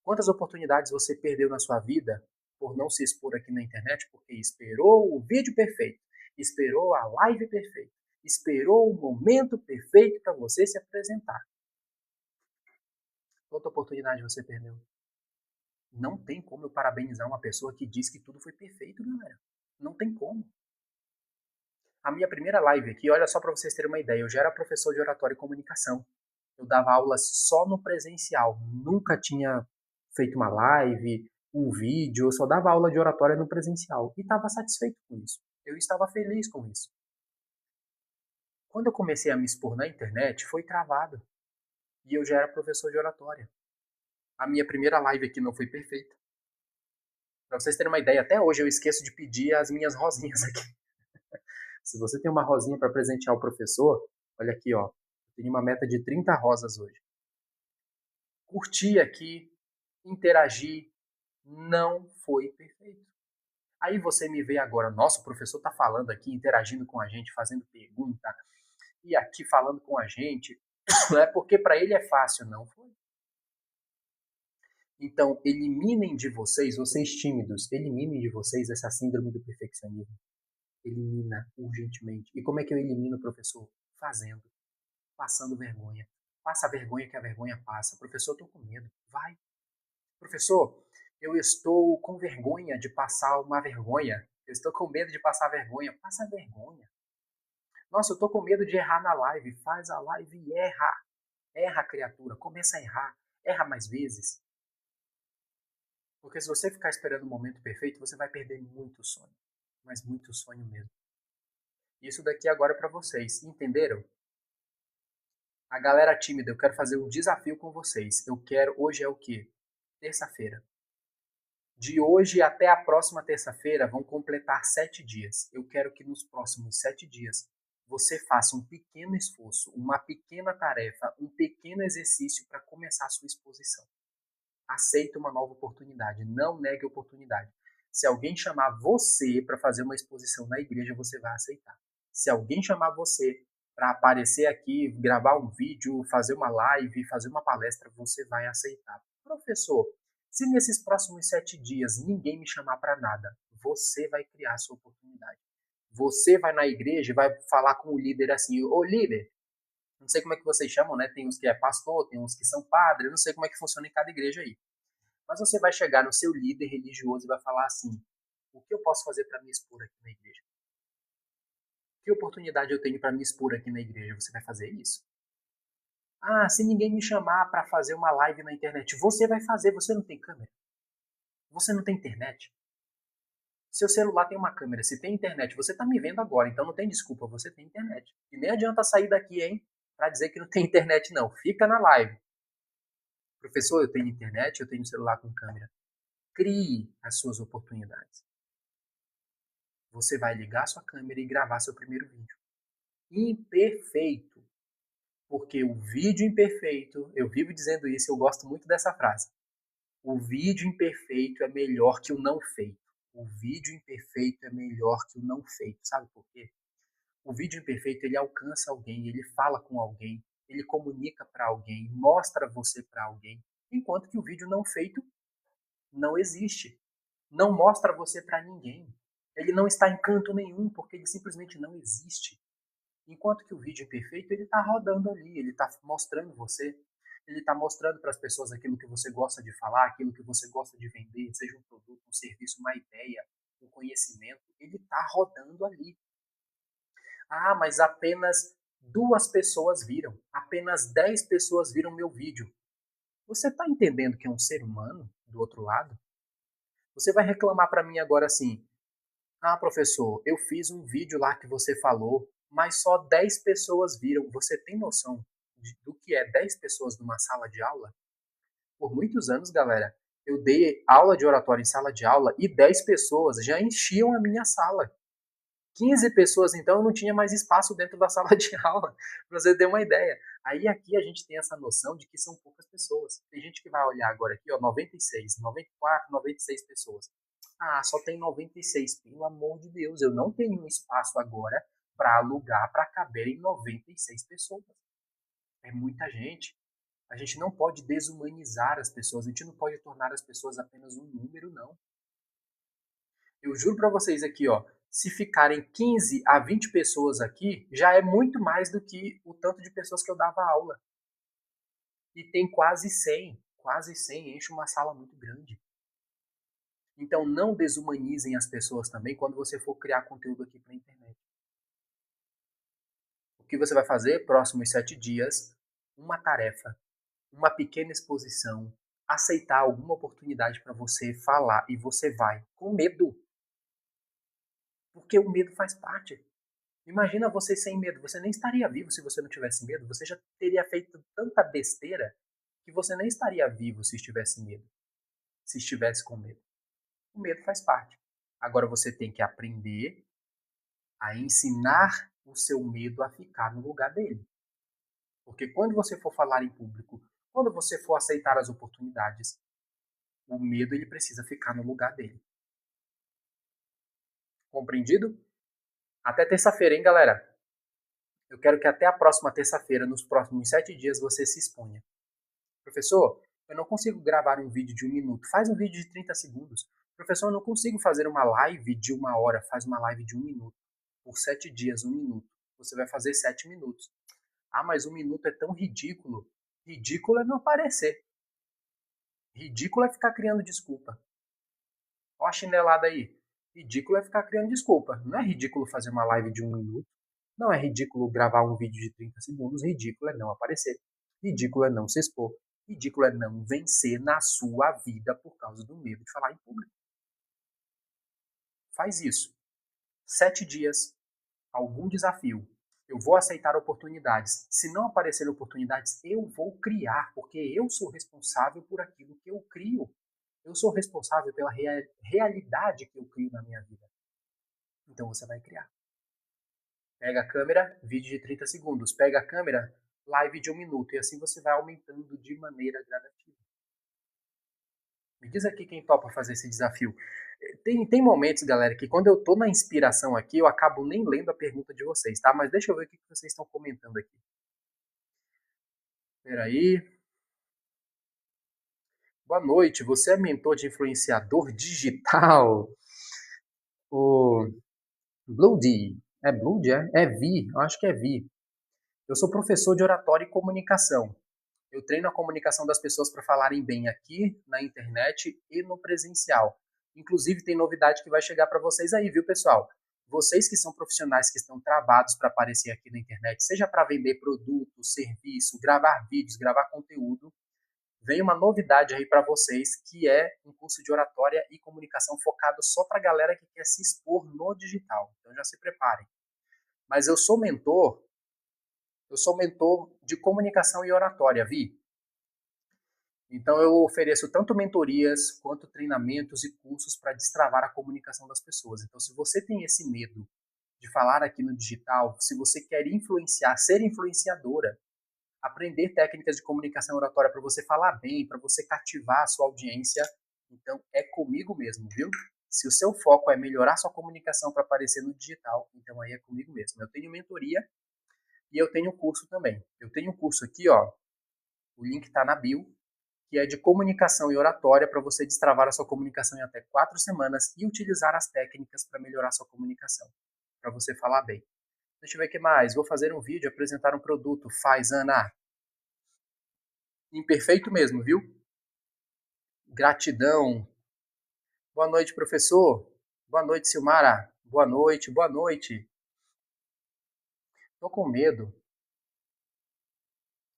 Quantas oportunidades você perdeu na sua vida por não se expor aqui na internet porque esperou o vídeo perfeito, esperou a live perfeita, esperou o momento perfeito para você se apresentar? Quanta oportunidade você perdeu? Não tem como eu parabenizar uma pessoa que diz que tudo foi perfeito, galera. Não tem como. A minha primeira live aqui, olha só para vocês terem uma ideia, eu já era professor de oratória e comunicação. Eu dava aulas só no presencial, nunca tinha feito uma live, um vídeo, eu só dava aula de oratória no presencial e estava satisfeito com isso. Eu estava feliz com isso. Quando eu comecei a me expor na internet, foi travado. E eu já era professor de oratória. A minha primeira live aqui não foi perfeita. Para vocês terem uma ideia, até hoje eu esqueço de pedir as minhas rosinhas aqui. Se você tem uma rosinha para presentear o professor, olha aqui, ó. Tenho uma meta de 30 rosas hoje. Curti aqui, interagir, não foi perfeito. Aí você me vê agora, nossa, o professor está falando aqui, interagindo com a gente, fazendo pergunta, e aqui falando com a gente, não é porque para ele é fácil, não foi. Então, eliminem de vocês, vocês tímidos, eliminem de vocês essa síndrome do perfeccionismo. Elimina urgentemente. E como é que eu elimino, professor? Fazendo, passando vergonha. Passa a vergonha que a vergonha passa. Professor, estou com medo. Vai. Professor, eu estou com vergonha de passar uma vergonha. Eu estou com medo de passar vergonha. Passa a vergonha. Nossa, eu estou com medo de errar na live. Faz a live e erra. Erra, criatura. Começa a errar. Erra mais vezes. Porque se você ficar esperando o momento perfeito, você vai perder muito sonho. Mas muito sonho mesmo. Isso daqui agora é para vocês. Entenderam? A galera tímida, eu quero fazer um desafio com vocês. Hoje é o quê? Terça-feira. De hoje até a próxima terça-feira vão completar 7 dias. Eu quero que nos próximos 7 dias você faça um pequeno esforço, uma pequena tarefa, um pequeno exercício para começar a sua exposição. Aceite uma nova oportunidade, não negue a oportunidade. Se alguém chamar você para fazer uma exposição na igreja, você vai aceitar. Se alguém chamar você para aparecer aqui, gravar um vídeo, fazer uma live, fazer uma palestra, você vai aceitar. Professor, se nesses próximos 7 dias ninguém me chamar para nada, você vai criar a sua oportunidade. Você vai na igreja e vai falar com o líder assim, ô líder, não sei como é que vocês chamam, né? Tem uns que é pastor, tem uns que são padre, eu não sei como é que funciona em cada igreja aí. Mas você vai chegar no seu líder religioso e vai falar assim, o que eu posso fazer para me expor aqui na igreja? Que oportunidade eu tenho para me expor aqui na igreja? Você vai fazer isso? Ah, se ninguém me chamar para fazer uma live na internet, você vai fazer, você não tem câmera? Você não tem internet? Seu celular tem uma câmera, se tem internet, você está me vendo agora, então não tem desculpa, você tem internet. E nem adianta sair daqui, hein, para dizer que não tem internet, não. Fica na live. Professor, eu tenho internet, eu tenho celular com câmera. Crie as suas oportunidades. Você vai ligar sua câmera e gravar seu primeiro vídeo. Imperfeito. Porque o vídeo imperfeito, eu vivo dizendo isso, eu gosto muito dessa frase. O vídeo imperfeito é melhor que o não feito. O vídeo imperfeito é melhor que o não feito. Sabe por quê? O vídeo imperfeito, ele alcança alguém, ele fala com alguém, ele comunica para alguém, mostra você para alguém, enquanto que o vídeo não feito não existe. Não mostra você para ninguém. Ele não está em canto nenhum, porque ele simplesmente não existe. Enquanto que o vídeo imperfeito, ele está rodando ali, ele está mostrando você, ele está mostrando para as pessoas aquilo que você gosta de falar, aquilo que você gosta de vender, seja um produto, um serviço, uma ideia, um conhecimento, ele está rodando ali. Ah, mas apenas 2 pessoas viram, apenas 10 pessoas viram meu vídeo. Você está entendendo que é um ser humano do outro lado? Você vai reclamar para mim agora assim: ah, professor, eu fiz um vídeo lá que você falou, mas só 10 pessoas viram. Você tem noção do que é 10 pessoas numa sala de aula? Por muitos anos, galera, eu dei aula de oratória em sala de aula e 10 pessoas já enchiam a minha sala. 15 pessoas, então, eu não tinha mais espaço dentro da sala de aula, para você ter uma ideia. Aí aqui a gente tem essa noção de que são poucas pessoas. Tem gente que vai olhar agora aqui, ó, 96, 94, 96 pessoas. Ah, só tem 96. Pelo amor de Deus, eu não tenho um espaço agora para alugar para caber em 96 pessoas. É muita gente. A gente não pode desumanizar as pessoas, a gente não pode tornar as pessoas apenas um número, não. Eu juro para vocês aqui, ó, se ficarem 15 a 20 pessoas aqui, já é muito mais do que o tanto de pessoas que eu dava aula. E tem quase 100, enche uma sala muito grande. Então não desumanizem as pessoas também quando você for criar conteúdo aqui para a internet. O que você vai fazer? Próximos 7 dias, uma tarefa, uma pequena exposição, aceitar alguma oportunidade para você falar e você vai com medo, porque o medo faz parte. Imagina você sem medo, você nem estaria vivo se você não tivesse medo, você já teria feito tanta besteira que você nem estaria vivo se estivesse medo, se estivesse com medo. O medo faz parte. Agora você tem que aprender a ensinar o seu medo a ficar no lugar dele. Porque quando você for falar em público, quando você for aceitar as oportunidades, o medo ele precisa ficar no lugar dele. Compreendido? Até terça-feira, hein, galera? Eu quero que até a próxima terça-feira, nos próximos 7 dias, você se exponha. Professor, eu não consigo gravar um vídeo de 1 minuto. Faz um vídeo de 30 segundos. Professor, eu não consigo fazer uma live de 1 hora. Faz uma live de 1 minuto. Por 7 dias, 1 minuto. Você vai fazer 7 minutos. Ah, mas 1 minuto é tão ridículo. Ridículo é não aparecer. Ridículo é ficar criando desculpa. Olha a chinelada aí. Ridículo é ficar criando desculpa. Não é ridículo fazer uma live de 1 minuto. Não é ridículo gravar um vídeo de 30 segundos. Ridículo é não aparecer. Ridículo é não se expor. Ridículo é não vencer na sua vida por causa do medo de falar em público. Faz isso. 7 dias, algum desafio. Eu vou aceitar oportunidades. Se não aparecerem oportunidades, eu vou criar, porque eu sou responsável por aquilo que eu crio. Eu sou responsável pela realidade que eu crio na minha vida. Então você vai criar. Pega a câmera, vídeo de 30 segundos. Pega a câmera, live de 1 minuto. E assim você vai aumentando de maneira gradativa. Me diz aqui quem topa fazer esse desafio. Tem momentos, galera, que quando eu tô na inspiração aqui, eu acabo nem lendo a pergunta de vocês, tá? Mas deixa eu ver o que vocês estão comentando aqui. Peraí. Boa noite, você é mentor de influenciador digital? O Bloody. É Bloody? É Vi. Eu acho que é Vi. Eu sou professor de oratória e comunicação. Eu treino a comunicação das pessoas para falarem bem aqui, na internet e no presencial. Inclusive, tem novidade que vai chegar para vocês aí, viu, pessoal? Vocês que são profissionais que estão travados para aparecer aqui na internet, seja para vender produto, serviço, gravar vídeos, gravar conteúdo, vem uma novidade aí para vocês, que é um curso de oratória e comunicação focado só para a galera que quer se expor no digital. Então já se preparem. Mas eu sou mentor de comunicação e oratória, Vi. Então eu ofereço tanto mentorias quanto treinamentos e cursos para destravar a comunicação das pessoas. Então se você tem esse medo de falar aqui no digital, se você quer influenciar, ser influenciadora, aprender técnicas de comunicação oratória para você falar bem, para você cativar a sua audiência, então é comigo mesmo, viu? Se o seu foco é melhorar sua comunicação para aparecer no digital, então aí é comigo mesmo. Eu tenho mentoria e eu tenho curso também. Eu tenho um curso aqui, ó, o link está na bio, que é de comunicação e oratória para você destravar a sua comunicação em até 4 semanas e utilizar as técnicas para melhorar a sua comunicação, para você falar bem. Deixa eu ver o que mais. Vou fazer um vídeo, apresentar um produto. Faz, Ana. Imperfeito mesmo, viu? Gratidão. Boa noite, professor. Boa noite, Silmara. Boa noite, boa noite. Tô com medo.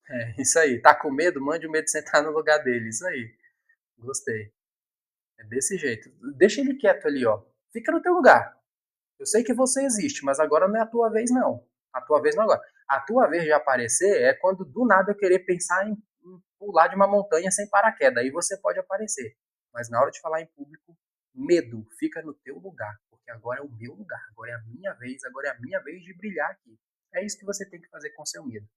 É, isso aí. Tá com medo? Mande o medo sentar no lugar dele. Isso aí. Gostei. É desse jeito. Deixa ele quieto ali, ó. Fica no teu lugar. Eu sei que você existe, mas agora não é a tua vez, não. A tua vez não agora. A tua vez de aparecer é quando do nada eu querer pensar em pular de uma montanha sem paraquedas. Aí você pode aparecer. Mas na hora de falar em público, medo, fica no teu lugar. Porque agora é o meu lugar. Agora é a minha vez. Agora é a minha vez de brilhar aqui. É isso que você tem que fazer com seu medo.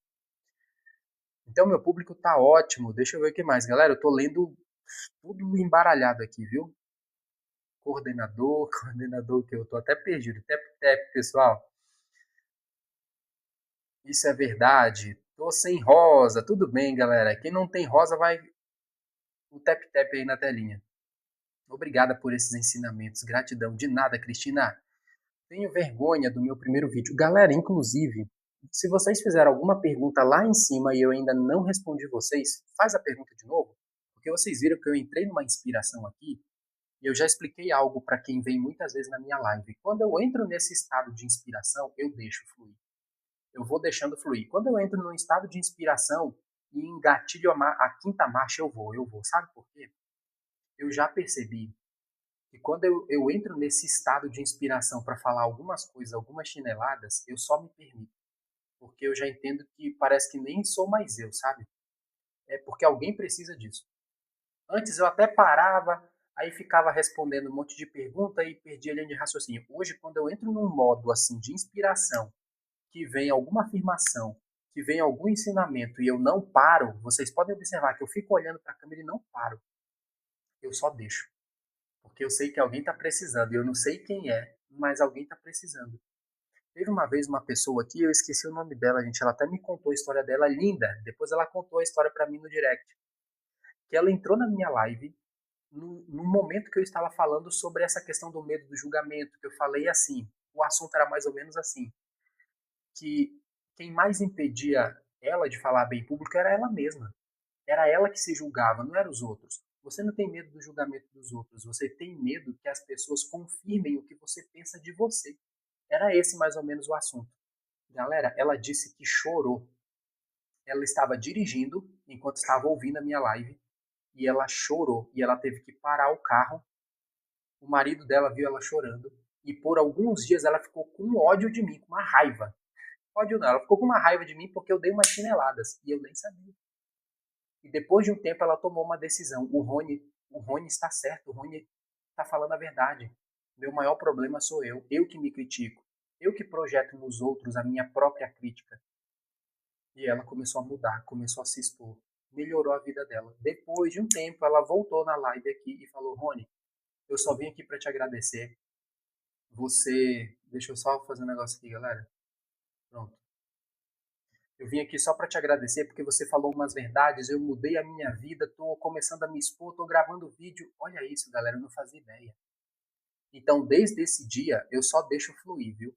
Então, meu público tá ótimo. Deixa eu ver o que mais. Galera, eu tô lendo tudo embaralhado aqui, viu? Coordenador, coordenador que eu tô até perdido. Tap, pessoal. Isso é verdade. Tô sem rosa. Tudo bem, galera. Quem não tem rosa vai o tap aí na telinha. Obrigada por esses ensinamentos. Gratidão. De nada, Cristina. Tenho vergonha do meu primeiro vídeo. Galera, inclusive, se vocês fizeram alguma pergunta lá em cima e eu ainda não respondi vocês, faz a pergunta de novo, porque vocês viram que eu entrei numa inspiração aqui e eu já expliquei algo para quem vem muitas vezes na minha live. Quando eu entro nesse estado de inspiração, eu deixo fluir. Eu vou deixando fluir. Quando eu entro num estado de inspiração, e engatilho a quinta marcha, eu vou. Sabe por quê? Eu já percebi que quando eu entro nesse estado de inspiração para falar algumas coisas, algumas chineladas, eu só me permito. Porque eu já entendo que parece que nem sou mais eu, sabe? É porque alguém precisa disso. Antes eu até parava, aí ficava respondendo um monte de pergunta e perdia a linha de raciocínio. Hoje, quando eu entro num modo assim de inspiração, que vem alguma afirmação, que vem algum ensinamento e eu não paro, vocês podem observar que eu fico olhando para a câmera e não paro. Eu só deixo. Porque eu sei que alguém está precisando. Eu não sei quem é, mas alguém está precisando. Teve uma vez uma pessoa aqui, eu esqueci o nome dela, gente. Ela até me contou a história dela, linda. Depois ela contou a história para mim no direct. Que ela entrou na minha live no momento que eu estava falando sobre essa questão do medo do julgamento. Que eu falei assim, o assunto era mais ou menos assim, que quem mais impedia ela de falar bem público era ela mesma. Era ela que se julgava, não eram os outros. Você não tem medo do julgamento dos outros, você tem medo que as pessoas confirmem o que você pensa de você. Era esse mais ou menos o assunto. Galera, ela disse que chorou. Ela estava dirigindo enquanto estava ouvindo a minha live e ela chorou e ela teve que parar o carro. O marido dela viu ela chorando e por alguns dias ela ficou com ódio de mim, com uma raiva. Ódio não, ela ficou com uma raiva de mim porque eu dei umas chineladas e eu nem sabia. E depois de um tempo ela tomou uma decisão. O Rony está certo, o Rony está falando a verdade. Meu maior problema sou eu que me critico, eu que projeto nos outros a minha própria crítica. E ela começou a mudar, começou a se expor, melhorou a vida dela. Depois de um tempo, ela voltou na live aqui e falou: Rony, eu só vim aqui para te agradecer. Você. Deixa eu só fazer um negócio aqui, galera. Pronto. Eu vim aqui só para te agradecer porque você falou umas verdades, eu mudei a minha vida, estou começando a me expor, estou gravando vídeo. Olha isso, galera, eu não fazia ideia. Então, desde esse dia, eu só deixo fluir, viu?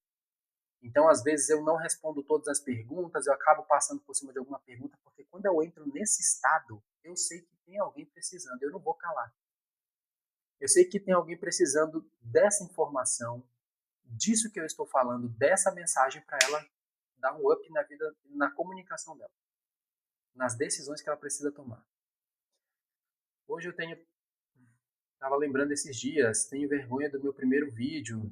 Então, às vezes, eu não respondo todas as perguntas, eu acabo passando por cima de alguma pergunta, porque quando eu entro nesse estado, eu sei que tem alguém precisando, eu não vou calar. Eu sei que tem alguém precisando dessa informação, disso que eu estou falando, dessa mensagem para ela dar um up na vida, na comunicação dela, nas decisões que ela precisa tomar. Hoje eu estava lembrando esses dias, tenho vergonha do meu primeiro vídeo.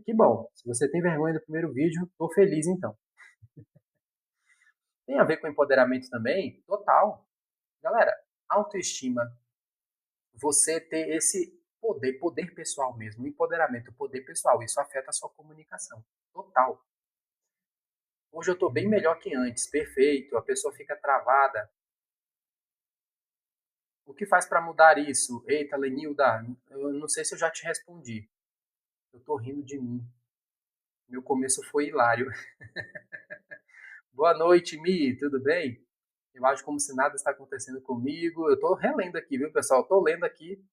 Que bom, se você tem vergonha do primeiro vídeo, estou feliz então. Tem a ver com empoderamento também? Total. Galera, autoestima, você ter esse poder pessoal mesmo, empoderamento, poder pessoal, isso afeta a sua comunicação. Total. Hoje eu estou bem melhor que antes, perfeito, a pessoa fica travada. O que faz para mudar isso? Eita, Lenilda, eu não sei se eu já te respondi. Eu estou rindo de mim. Meu começo foi hilário. Boa noite, Mi, tudo bem? Eu acho como se nada está acontecendo comigo. Eu estou relendo aqui, viu, pessoal? Estou lendo aqui.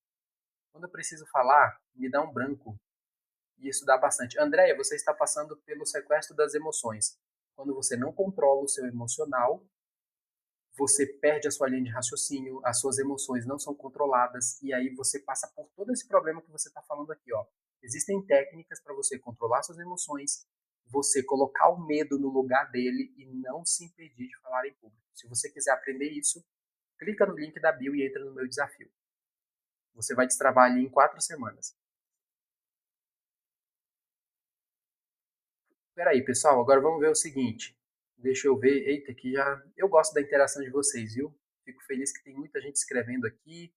Quando eu preciso falar, me dá um branco. E isso dá bastante. Andréia, você está passando pelo sequestro das emoções. Quando você não controla o seu emocional, você perde a sua linha de raciocínio, as suas emoções não são controladas, e aí você passa por todo esse problema que você está falando aqui. Ó. Existem técnicas para você controlar suas emoções, você colocar o medo no lugar dele e não se impedir de falar em público. Se você quiser aprender isso, clica no link da bio e entra no meu desafio. Você vai destravar ali em 4 semanas. Peraí, pessoal, agora vamos ver o seguinte. Deixa eu ver. Eita, aqui já. Eu gosto da interação de vocês, viu? Fico feliz que tem muita gente escrevendo aqui.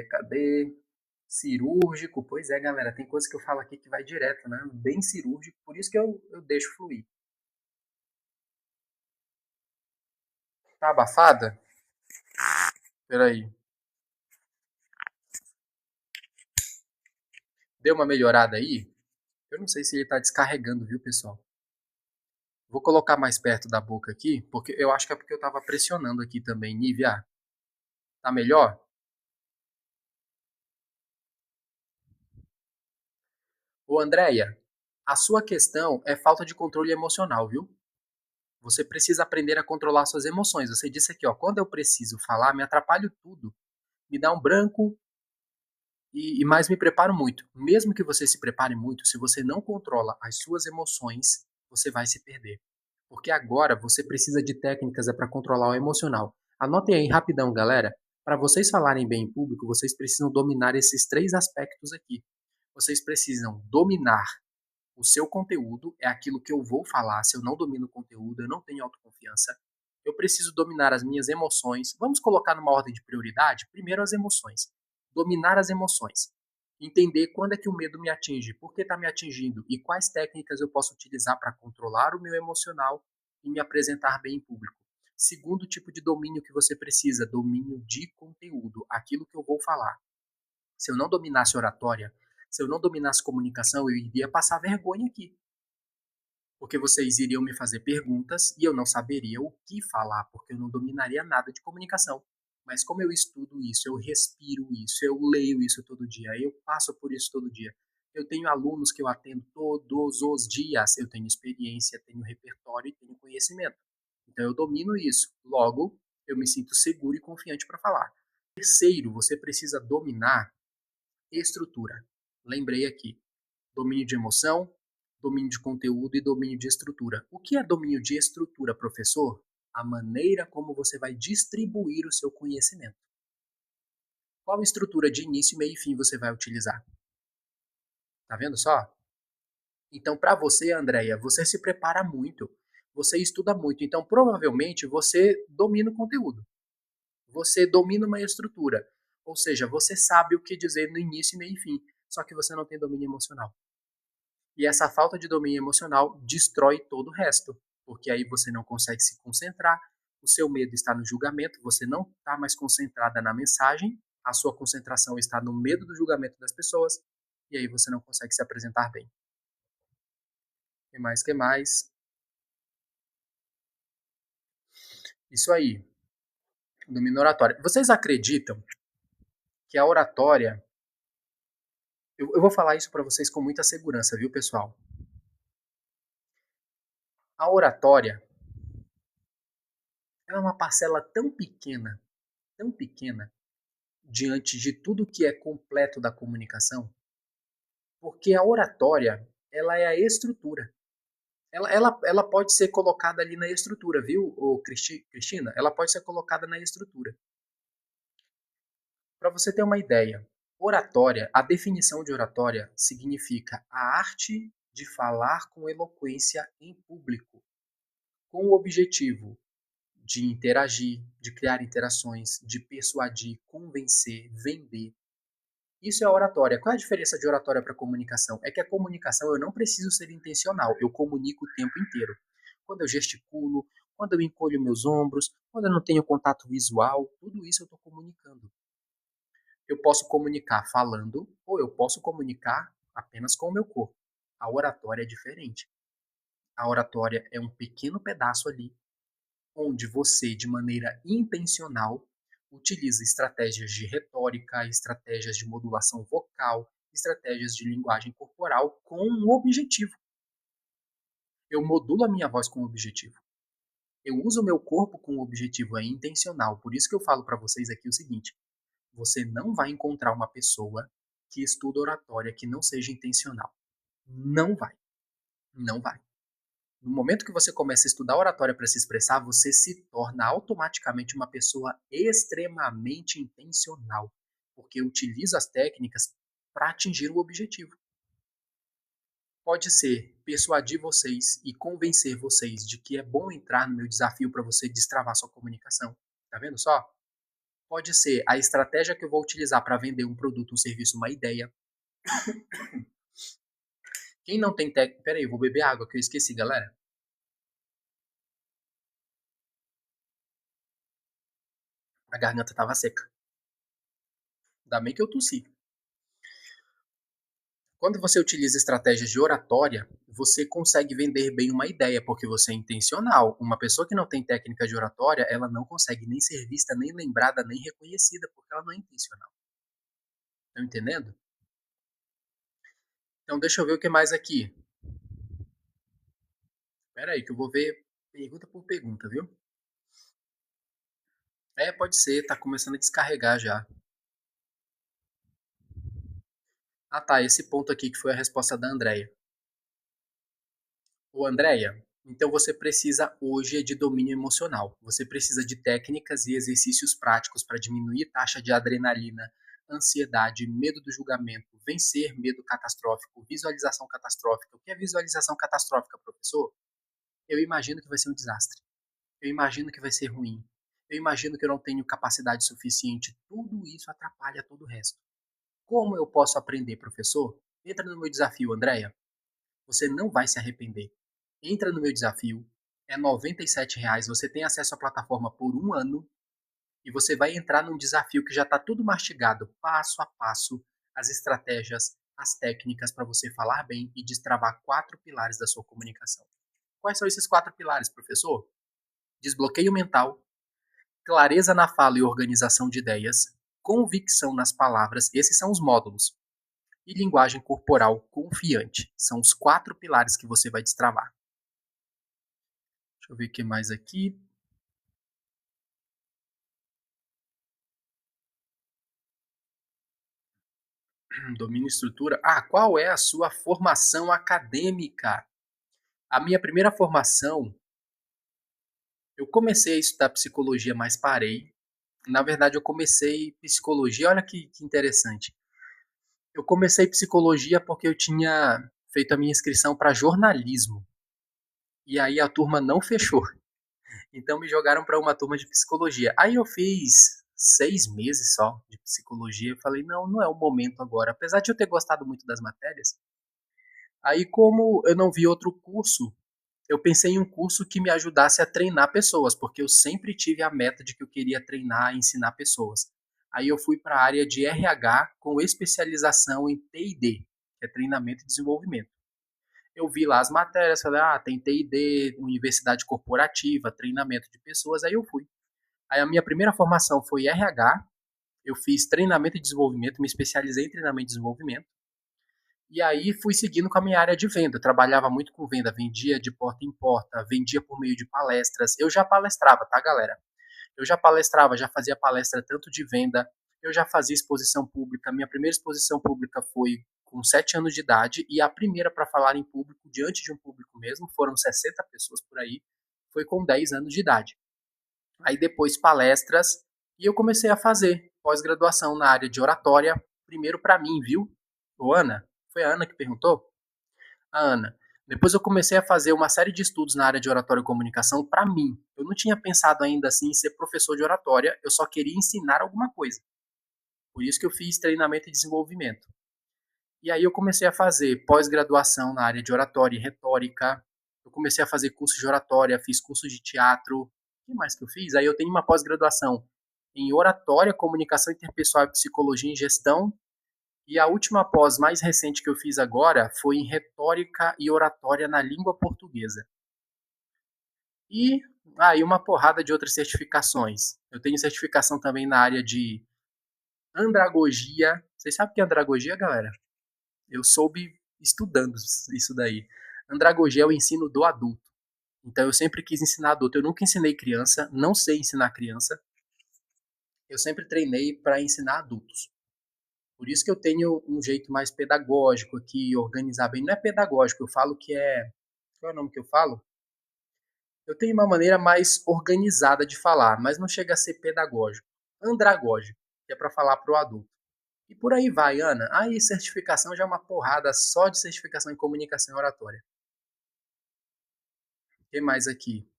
Cadê? Cirúrgico. Pois é, galera, tem coisa que eu falo aqui que vai direto, né? Bem cirúrgico. Por isso que eu deixo fluir. Tá abafada? Peraí. Deu uma melhorada aí? Eu não sei se ele tá descarregando, viu, pessoal? Vou colocar mais perto da boca aqui, porque eu acho que é porque eu tava pressionando aqui também. Nívia, tá melhor? Ô, Andréia, a sua questão é falta de controle emocional, viu? Você precisa aprender a controlar suas emoções. Você disse aqui, ó, quando eu preciso falar, me atrapalho tudo. Me dá um branco e mais me preparo muito. Mesmo que você se prepare muito, se você não controla as suas emoções, você vai se perder. Porque agora você precisa de técnicas para controlar o emocional. Anotem aí rapidão, galera. Para vocês falarem bem em público, vocês precisam dominar esses três aspectos aqui. Vocês precisam dominar o seu conteúdo, é aquilo que eu vou falar. Se eu não domino o conteúdo, eu não tenho autoconfiança. Eu preciso dominar as minhas emoções. Vamos colocar numa ordem de prioridade? Primeiro as emoções. Dominar as emoções. Entender quando é que o medo me atinge, por que está me atingindo e quais técnicas eu posso utilizar para controlar o meu emocional e me apresentar bem em público. Segundo tipo de domínio que você precisa, domínio de conteúdo, aquilo que eu vou falar. Se eu não dominasse oratória, se eu não dominasse comunicação, eu iria passar vergonha aqui. Porque vocês iriam me fazer perguntas e eu não saberia o que falar, porque eu não dominaria nada de comunicação. Mas como eu estudo isso, eu respiro isso, eu leio isso todo dia, eu passo por isso todo dia. Eu tenho alunos que eu atendo todos os dias, eu tenho experiência, tenho repertório e tenho conhecimento. Então eu domino isso. Logo, eu me sinto seguro e confiante para falar. Terceiro, você precisa dominar estrutura. Lembrei aqui. Domínio de emoção, domínio de conteúdo e domínio de estrutura. O que é domínio de estrutura, professor? A maneira como você vai distribuir o seu conhecimento. Qual estrutura de início, meio e fim você vai utilizar? Tá vendo só? Então, para você, Andréia, você se prepara muito, você estuda muito, então provavelmente você domina o conteúdo, você domina uma estrutura, ou seja, você sabe o que dizer no início, meio e fim, só que você não tem domínio emocional. E essa falta de domínio emocional destrói todo o resto, porque aí você não consegue se concentrar, o seu medo está no julgamento, você não está mais concentrada na mensagem, a sua concentração está no medo do julgamento das pessoas, e aí você não consegue se apresentar bem. Que mais, que mais? Isso aí, domínio oratório. Vocês acreditam que a oratória... Eu vou falar isso para vocês com muita segurança, viu, pessoal? A oratória é uma parcela tão pequena, diante de tudo que é completo da comunicação, porque a oratória ela é a estrutura. Ela pode ser colocada ali na estrutura, viu, Cristina? Ela pode ser colocada na estrutura. Para você ter uma ideia, oratória, a definição de oratória significa a arte de falar com eloquência em público, com o objetivo de interagir, de criar interações, de persuadir, convencer, vender. Isso é oratória. Qual é a diferença de oratória para comunicação? É que a comunicação eu não preciso ser intencional, eu comunico o tempo inteiro. Quando eu gesticulo, quando eu encolho meus ombros, quando eu não tenho contato visual, tudo isso eu estou comunicando. Eu posso comunicar falando ou eu posso comunicar apenas com o meu corpo. A oratória é diferente. A oratória é um pequeno pedaço ali onde você, de maneira intencional, utiliza estratégias de retórica, estratégias de modulação vocal, estratégias de linguagem corporal com um objetivo. Eu modulo a minha voz com um objetivo. Eu uso o meu corpo com um objetivo, é intencional. Por isso que eu falo para vocês aqui o seguinte: você não vai encontrar uma pessoa que estuda oratória que não seja intencional. Não vai. Não vai. No momento que você começa a estudar oratória para se expressar, você se torna automaticamente uma pessoa extremamente intencional, porque utiliza as técnicas para atingir o objetivo. Pode ser persuadir vocês e convencer vocês de que é bom entrar no meu desafio para você destravar sua comunicação. Tá vendo só? Pode ser a estratégia que eu vou utilizar para vender um produto, um serviço, uma ideia. Quem não tem técnica... Peraí, eu vou beber água que eu esqueci, galera. A garganta estava seca. Ainda bem que eu tossi. Quando você utiliza estratégias de oratória, você consegue vender bem uma ideia, porque você é intencional. Uma pessoa que não tem técnica de oratória, ela não consegue nem ser vista, nem lembrada, nem reconhecida, porque ela não é intencional. Estão entendendo? Então deixa eu ver o que mais aqui. Espera aí, que eu vou ver pergunta por pergunta, viu? É, pode ser, tá começando a descarregar já. Ah tá, esse ponto aqui que foi a resposta da Andrea. Ô Andrea, Então você precisa hoje de domínio emocional. Você precisa de técnicas e exercícios práticos para diminuir taxa de adrenalina, ansiedade, medo do julgamento, vencer medo catastrófico, visualização catastrófica. O que é visualização catastrófica, professor? Eu imagino que vai ser um desastre. Eu imagino que vai ser ruim. Eu imagino que eu não tenho capacidade suficiente. Tudo isso atrapalha todo o resto. Como eu posso aprender, professor? Entra no meu desafio, Andréia. Você não vai se arrepender. Entra no meu desafio. É R$ 97. Você tem acesso à plataforma por um ano. E você vai entrar num desafio que já está tudo mastigado, passo a passo, as estratégias, as técnicas para você falar bem e destravar 4 pilares da sua comunicação. Quais são esses 4 pilares, professor? Desbloqueio mental, clareza na fala e organização de ideias, convicção nas palavras, esses são os módulos, e linguagem corporal confiante. São os 4 pilares que você vai destravar. Deixa eu ver o que mais aqui. Domínio e estrutura. Qual é a sua formação acadêmica? A minha primeira formação, eu comecei a estudar psicologia, mas parei. Na verdade, eu comecei psicologia, olha que interessante. Eu comecei psicologia porque eu tinha feito a minha inscrição para jornalismo. E aí a turma não fechou. Então me jogaram para uma turma de psicologia. Aí eu fiz 6 meses só de psicologia. Eu falei, não, não é o momento agora. Apesar de eu ter gostado muito das matérias. Aí, como eu não vi outro curso, eu pensei em um curso que me ajudasse a treinar pessoas, porque eu sempre tive a meta de que eu queria treinar e ensinar pessoas. Aí eu fui para a área de RH com especialização em T&D, que é treinamento e desenvolvimento. Eu vi lá as matérias, falei, tem T&D, universidade corporativa, treinamento de pessoas, aí eu fui. Aí a minha primeira formação foi RH, eu fiz treinamento e desenvolvimento, me especializei em treinamento e desenvolvimento. E aí fui seguindo com a minha área de venda. Eu trabalhava muito com venda, vendia de porta em porta, vendia por meio de palestras. Eu já palestrava, tá, galera? Eu já palestrava, já fazia palestra tanto de venda, eu já fazia exposição pública. Minha primeira exposição pública foi com 7 anos de idade e a primeira para falar em público, diante de um público mesmo, foram 60 pessoas por aí, foi com 10 anos de idade. Aí depois palestras e eu comecei a fazer pós-graduação na área de oratória, primeiro para mim, viu? Ô Ana, foi a Ana que perguntou? A Ana. Depois eu comecei a fazer uma série de estudos na área de oratória e comunicação para mim. Eu não tinha pensado ainda assim em ser professor de oratória, eu só queria ensinar alguma coisa. Por isso que eu fiz treinamento e desenvolvimento. E aí eu comecei a fazer pós-graduação na área de oratória e retórica. Eu comecei a fazer curso de oratória, fiz curso de teatro. O que mais que eu fiz? Aí eu tenho uma pós-graduação em oratória, comunicação interpessoal e psicologia em gestão. E a última pós mais recente que eu fiz agora foi em retórica e oratória na língua portuguesa. E aí uma porrada de outras certificações. Eu tenho certificação também na área de andragogia. Vocês sabem o que é andragogia, galera? Eu soube estudando isso daí. Andragogia é o ensino do adulto. Então eu sempre quis ensinar adulto. Eu nunca ensinei criança, não sei ensinar criança. Eu sempre treinei para ensinar adultos. Por isso que eu tenho um jeito mais pedagógico aqui, organizar bem. Não é pedagógico, eu falo que é. Qual é o nome que eu falo? Eu tenho uma maneira mais organizada de falar, mas não chega a ser pedagógico. Andragógico, que é para falar para o adulto. E por aí vai, Ana. Aí certificação já é uma porrada só de certificação em comunicação e oratória. O que mais aqui?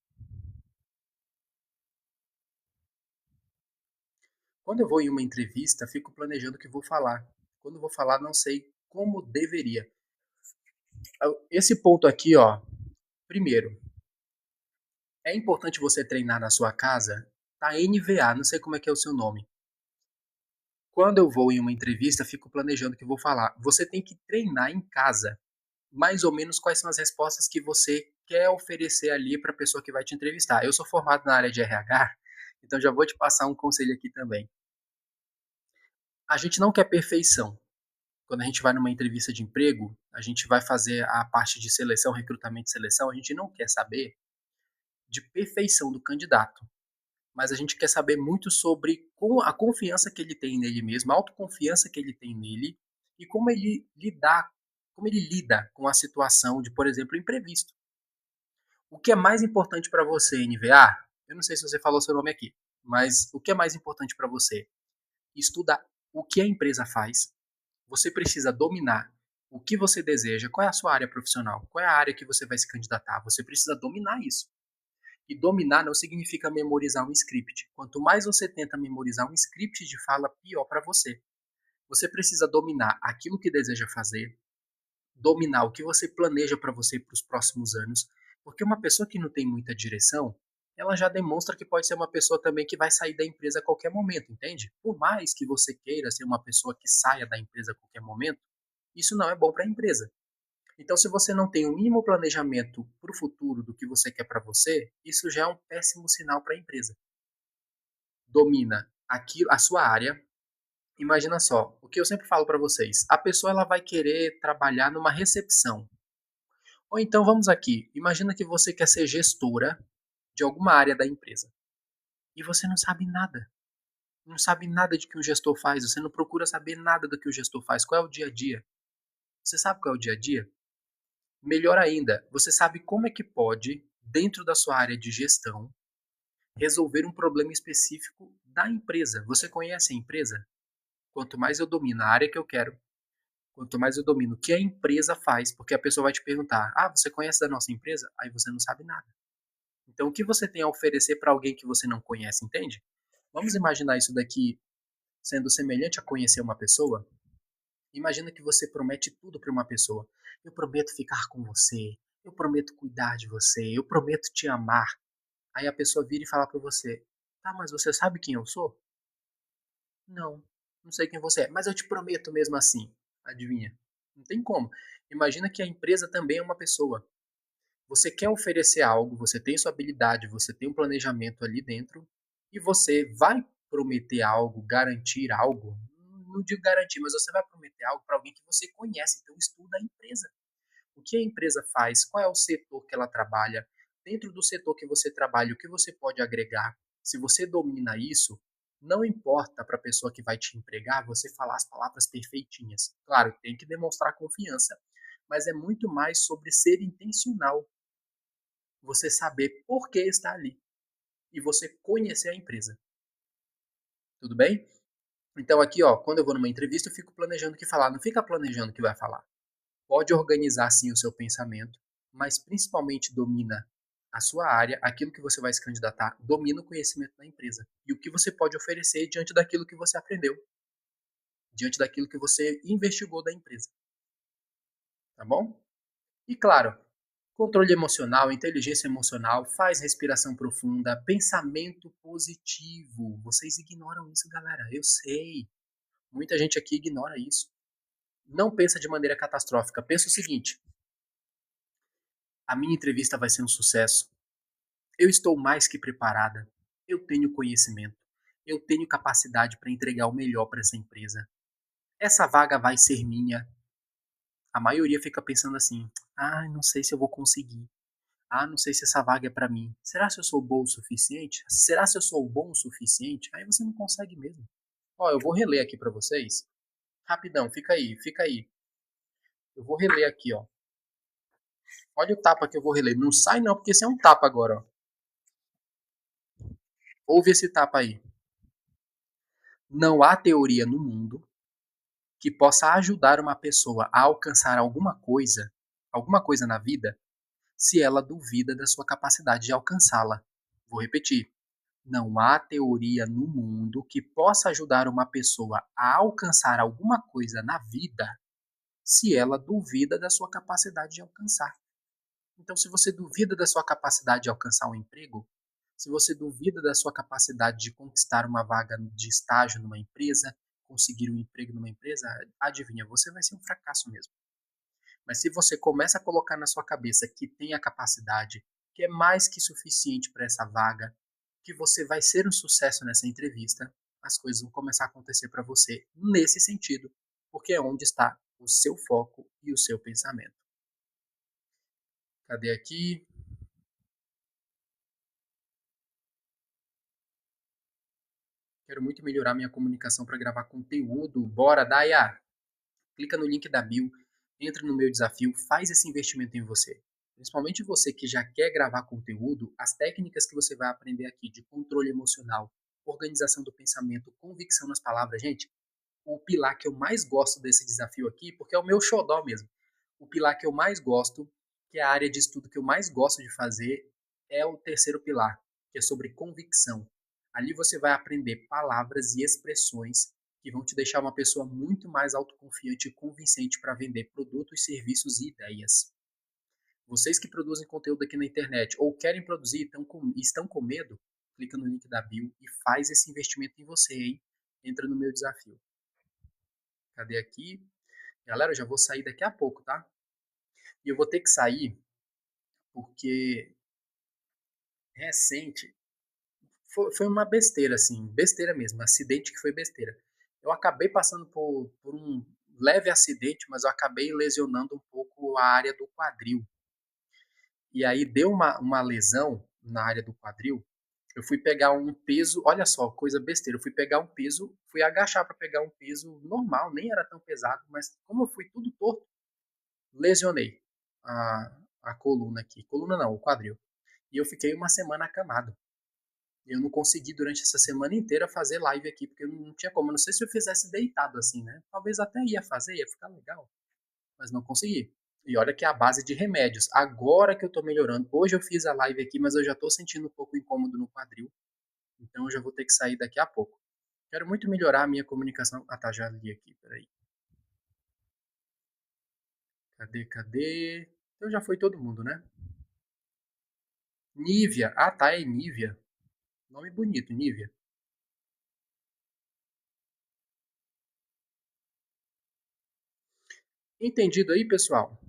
Quando eu vou em uma entrevista, fico planejando o que vou falar. Quando vou falar, não sei como deveria. Esse ponto aqui, ó. Primeiro, é importante você treinar na sua casa? Tá NVA, não sei como é que é o seu nome. Quando eu vou em uma entrevista, fico planejando o que vou falar. Você tem que treinar em casa, mais ou menos quais são as respostas que você quer oferecer ali para a pessoa que vai te entrevistar. Eu sou formado na área de RH, então já vou te passar um conselho aqui também. A gente não quer perfeição. Quando a gente vai numa entrevista de emprego, a gente vai fazer a parte de seleção, recrutamento e seleção, a gente não quer saber de perfeição do candidato, mas a gente quer saber muito sobre a confiança que ele tem nele mesmo, a autoconfiança que ele tem nele e como ele lida com a situação de, por exemplo, imprevisto. O que é mais importante para você, NVA? Eu não sei se você falou seu nome aqui, mas o que é mais importante para você? Estudar o que a empresa faz. Você precisa dominar o que você deseja, qual é a sua área profissional, qual é a área que você vai se candidatar. Você precisa dominar isso. E dominar não significa memorizar um script. Quanto mais você tenta memorizar um script de fala, pior para você. Você precisa dominar aquilo que deseja fazer, dominar o que você planeja para você para os próximos anos, porque uma pessoa que não tem muita direção, ela já demonstra que pode ser uma pessoa também que vai sair da empresa a qualquer momento, entende? Por mais que você queira ser uma pessoa que saia da empresa a qualquer momento, isso não é bom para a empresa. Então, se você não tem o mínimo planejamento para o futuro do que você quer para você, isso já é um péssimo sinal para a empresa. Domina aquilo, a sua área. Imagina só, o que eu sempre falo para vocês: a pessoa ela vai querer trabalhar numa recepção. Ou então vamos aqui, imagina que você quer ser gestora de alguma área da empresa e você não sabe nada. Não sabe nada de que o gestor faz, você não procura saber nada do que o gestor faz. Qual é o dia a dia? Você sabe qual é o dia a dia? Melhor ainda, você sabe como é que pode, dentro da sua área de gestão, resolver um problema específico da empresa. Você conhece a empresa? Quanto mais eu domino a área que eu quero, quanto mais eu domino o que a empresa faz, porque a pessoa vai te perguntar: ah, você conhece da nossa empresa? Aí você não sabe nada. Então, o que você tem a oferecer para alguém que você não conhece, entende? Vamos imaginar isso daqui sendo semelhante a conhecer uma pessoa? Imagina que você promete tudo para uma pessoa. Eu prometo ficar com você, eu prometo cuidar de você, eu prometo te amar. Aí a pessoa vira e fala para você: tá, mas você sabe quem eu sou? Não, não sei quem você é, mas eu te prometo mesmo assim. Adivinha? Não tem como. Imagina que a empresa também é uma pessoa. Você quer oferecer algo, você tem sua habilidade, você tem um planejamento ali dentro e você vai prometer algo, garantir algo. Não digo garantir, mas você vai prometer algo para alguém que você conhece, então estuda a empresa. O que a empresa faz, qual é o setor que ela trabalha, dentro do setor que você trabalha, o que você pode agregar. Se você domina isso, não importa para a pessoa que vai te empregar você falar as palavras perfeitinhas. Claro, tem que demonstrar confiança, mas é muito mais sobre ser intencional, você saber por que está ali e você conhecer a empresa. Tudo bem? Então aqui, ó, quando eu vou numa entrevista, eu fico planejando o que falar. Não fica planejando o que vai falar. Pode organizar sim o seu pensamento, mas principalmente domina a sua área, aquilo que você vai se candidatar, domina o conhecimento da empresa e o que você pode oferecer diante daquilo que você aprendeu, diante daquilo que você investigou da empresa, tá bom? E claro, controle emocional, inteligência emocional, faz respiração profunda, pensamento positivo. Vocês ignoram isso, galera. Eu sei. Muita gente aqui ignora isso. Não pensa de maneira catastrófica. Pensa o seguinte: a minha entrevista vai ser um sucesso. Eu estou mais que preparada. Eu tenho conhecimento. Eu tenho capacidade para entregar o melhor para essa empresa. Essa vaga vai ser minha. A maioria fica pensando assim: ah, não sei se eu vou conseguir. Ah, não sei se essa vaga é para mim. Será se eu sou bom o suficiente? Será se eu sou bom o suficiente? Aí você não consegue mesmo. Ó, eu vou reler aqui para vocês. Rapidão, fica aí, fica aí. Eu vou reler aqui, ó. Olha o tapa que eu vou reler. Não sai não, porque esse é um tapa agora, ó. Ouve esse tapa aí. Não há teoria no mundo que possa ajudar uma pessoa a alcançar alguma coisa na vida, se ela duvida da sua capacidade de alcançá-la. Vou repetir. Não há teoria no mundo que possa ajudar uma pessoa a alcançar alguma coisa na vida se ela duvida da sua capacidade de alcançar. Então, se você duvida da sua capacidade de alcançar um emprego, se você duvida da sua capacidade de conquistar uma vaga de estágio numa empresa, conseguir um emprego numa empresa, adivinha, você vai ser um fracasso mesmo. Mas se você começa a colocar na sua cabeça que tem a capacidade, que é mais que suficiente para essa vaga, que você vai ser um sucesso nessa entrevista, as coisas vão começar a acontecer para você nesse sentido, porque é onde está o seu foco e o seu pensamento. Cadê aqui? Quero muito melhorar minha comunicação para gravar conteúdo. Bora, Daya! Clica no link da bio, entra no meu desafio, faz esse investimento em você. Principalmente você que já quer gravar conteúdo, as técnicas que você vai aprender aqui de controle emocional, organização do pensamento, convicção nas palavras, gente, o pilar que eu mais gosto desse desafio aqui, porque é o meu xodó mesmo. O pilar que eu mais gosto, que é a área de estudo que eu mais gosto de fazer, é o terceiro pilar, que é sobre convicção. Ali você vai aprender palavras e expressões que vão te deixar uma pessoa muito mais autoconfiante e convincente para vender produtos, serviços e ideias. Vocês que produzem conteúdo aqui na internet ou querem produzir e estão com medo, clica no link da bio e faz esse investimento em você, hein? Entra no meu desafio. Cadê aqui? Galera, eu já vou sair daqui a pouco, tá? E eu vou ter que sair porque recente foi uma besteira, assim, besteira mesmo, acidente que foi besteira. Eu acabei passando por um leve acidente, mas eu acabei lesionando um pouco a área do quadril. E aí deu uma lesão na área do quadril. Eu fui pegar um peso, olha só, coisa besteira. Eu fui pegar um peso, fui agachar para pegar um peso normal, nem era tão pesado, mas como eu fui tudo torto, lesionei a coluna aqui. Coluna não, o quadril. E eu fiquei uma semana acamado. Eu não consegui durante essa semana inteira fazer live aqui, porque eu não tinha como. Eu não sei se eu fizesse deitado assim, né? Talvez até ia fazer, ia ficar legal, mas não consegui. E olha que é a base de remédios. Agora que eu tô melhorando. Hoje eu fiz a live aqui, mas eu já tô sentindo um pouco incômodo no quadril. Então eu já vou ter que sair daqui a pouco. Quero muito melhorar a minha comunicação. Ah, tá, já li aqui, peraí. Cadê? Então já foi todo mundo, né? Nívia. Ah, tá, é Nívia. Nome bonito, Nívia. Entendido aí, pessoal?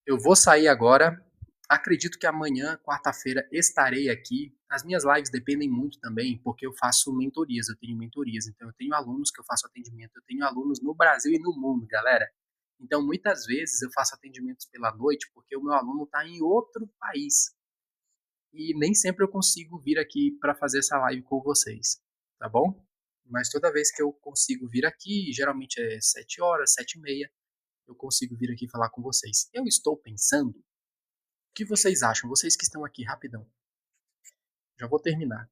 Eu vou sair agora. Acredito que amanhã, quarta-feira, estarei aqui. As minhas lives dependem muito também, porque eu faço mentorias, eu tenho mentorias. Então, eu tenho alunos que eu faço atendimento, eu tenho alunos no Brasil e no mundo, galera. Então, muitas vezes eu faço atendimentos pela noite, porque o meu aluno está em outro país. E nem sempre eu consigo vir aqui para fazer essa live com vocês, tá bom? Mas toda vez que eu consigo vir aqui, geralmente é 7 horas, 7h30, eu consigo vir aqui falar com vocês. Eu estou pensando, o que vocês acham? Vocês que estão aqui, rapidão. Já vou terminar.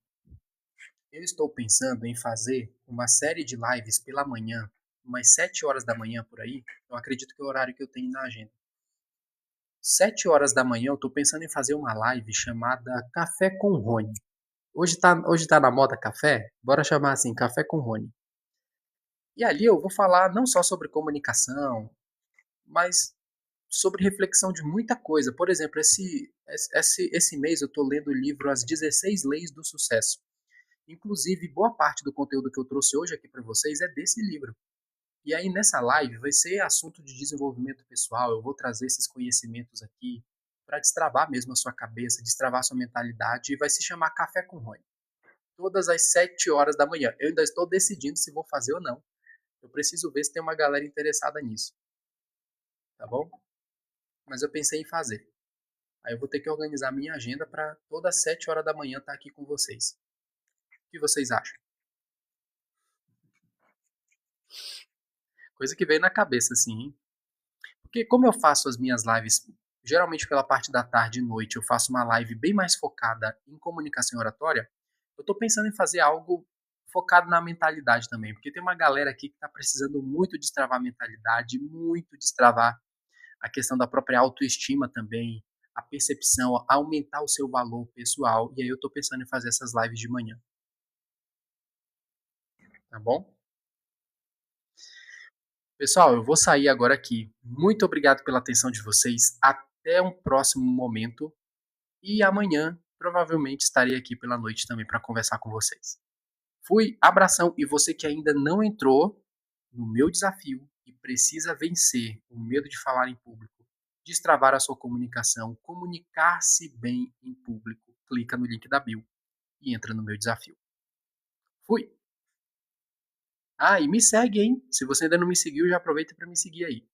Eu estou pensando em fazer uma série de lives pela manhã, umas 7 horas da manhã por aí. Eu acredito que é o horário que eu tenho na agenda. 7 horas da manhã eu estou pensando em fazer uma live chamada Café com Rony. Hoje tá na moda café? Bora chamar assim, Café com Rony. E ali eu vou falar não só sobre comunicação, mas sobre reflexão de muita coisa. Por exemplo, esse mês eu estou lendo o livro As 16 Leis do Sucesso. Inclusive, boa parte do conteúdo que eu trouxe hoje aqui para vocês é desse livro. E aí, nessa live, vai ser assunto de desenvolvimento pessoal. Eu vou trazer esses conhecimentos aqui para destravar mesmo a sua cabeça, destravar a sua mentalidade. E vai se chamar Café com Rony. Todas às 7 horas da manhã. Eu ainda estou decidindo se vou fazer ou não. Eu preciso ver se tem uma galera interessada nisso. Tá bom? Mas eu pensei em fazer. Aí eu vou ter que organizar minha agenda para todas as 7 horas da manhã estar aqui com vocês. O que vocês acham? Coisa que veio na cabeça, assim, hein? Porque como eu faço as minhas lives, geralmente pela parte da tarde e noite, eu faço uma live bem mais focada em comunicação e oratória, eu tô pensando em fazer algo focado na mentalidade também, porque tem uma galera aqui que está precisando muito destravar a mentalidade, muito destravar a questão da própria autoestima também, a percepção, aumentar o seu valor pessoal, e aí eu tô pensando em fazer essas lives de manhã, tá bom? Pessoal, eu vou sair agora aqui. Muito obrigado pela atenção de vocês. Até um próximo momento. E amanhã, provavelmente, estarei aqui pela noite também para conversar com vocês. Fui, abração. E você que ainda não entrou no meu desafio e precisa vencer o medo de falar em público, destravar a sua comunicação, comunicar-se bem em público, clica no link da bio e entra no meu desafio. Fui! Ah, e me segue, hein? Se você ainda não me seguiu, já aproveita para me seguir aí.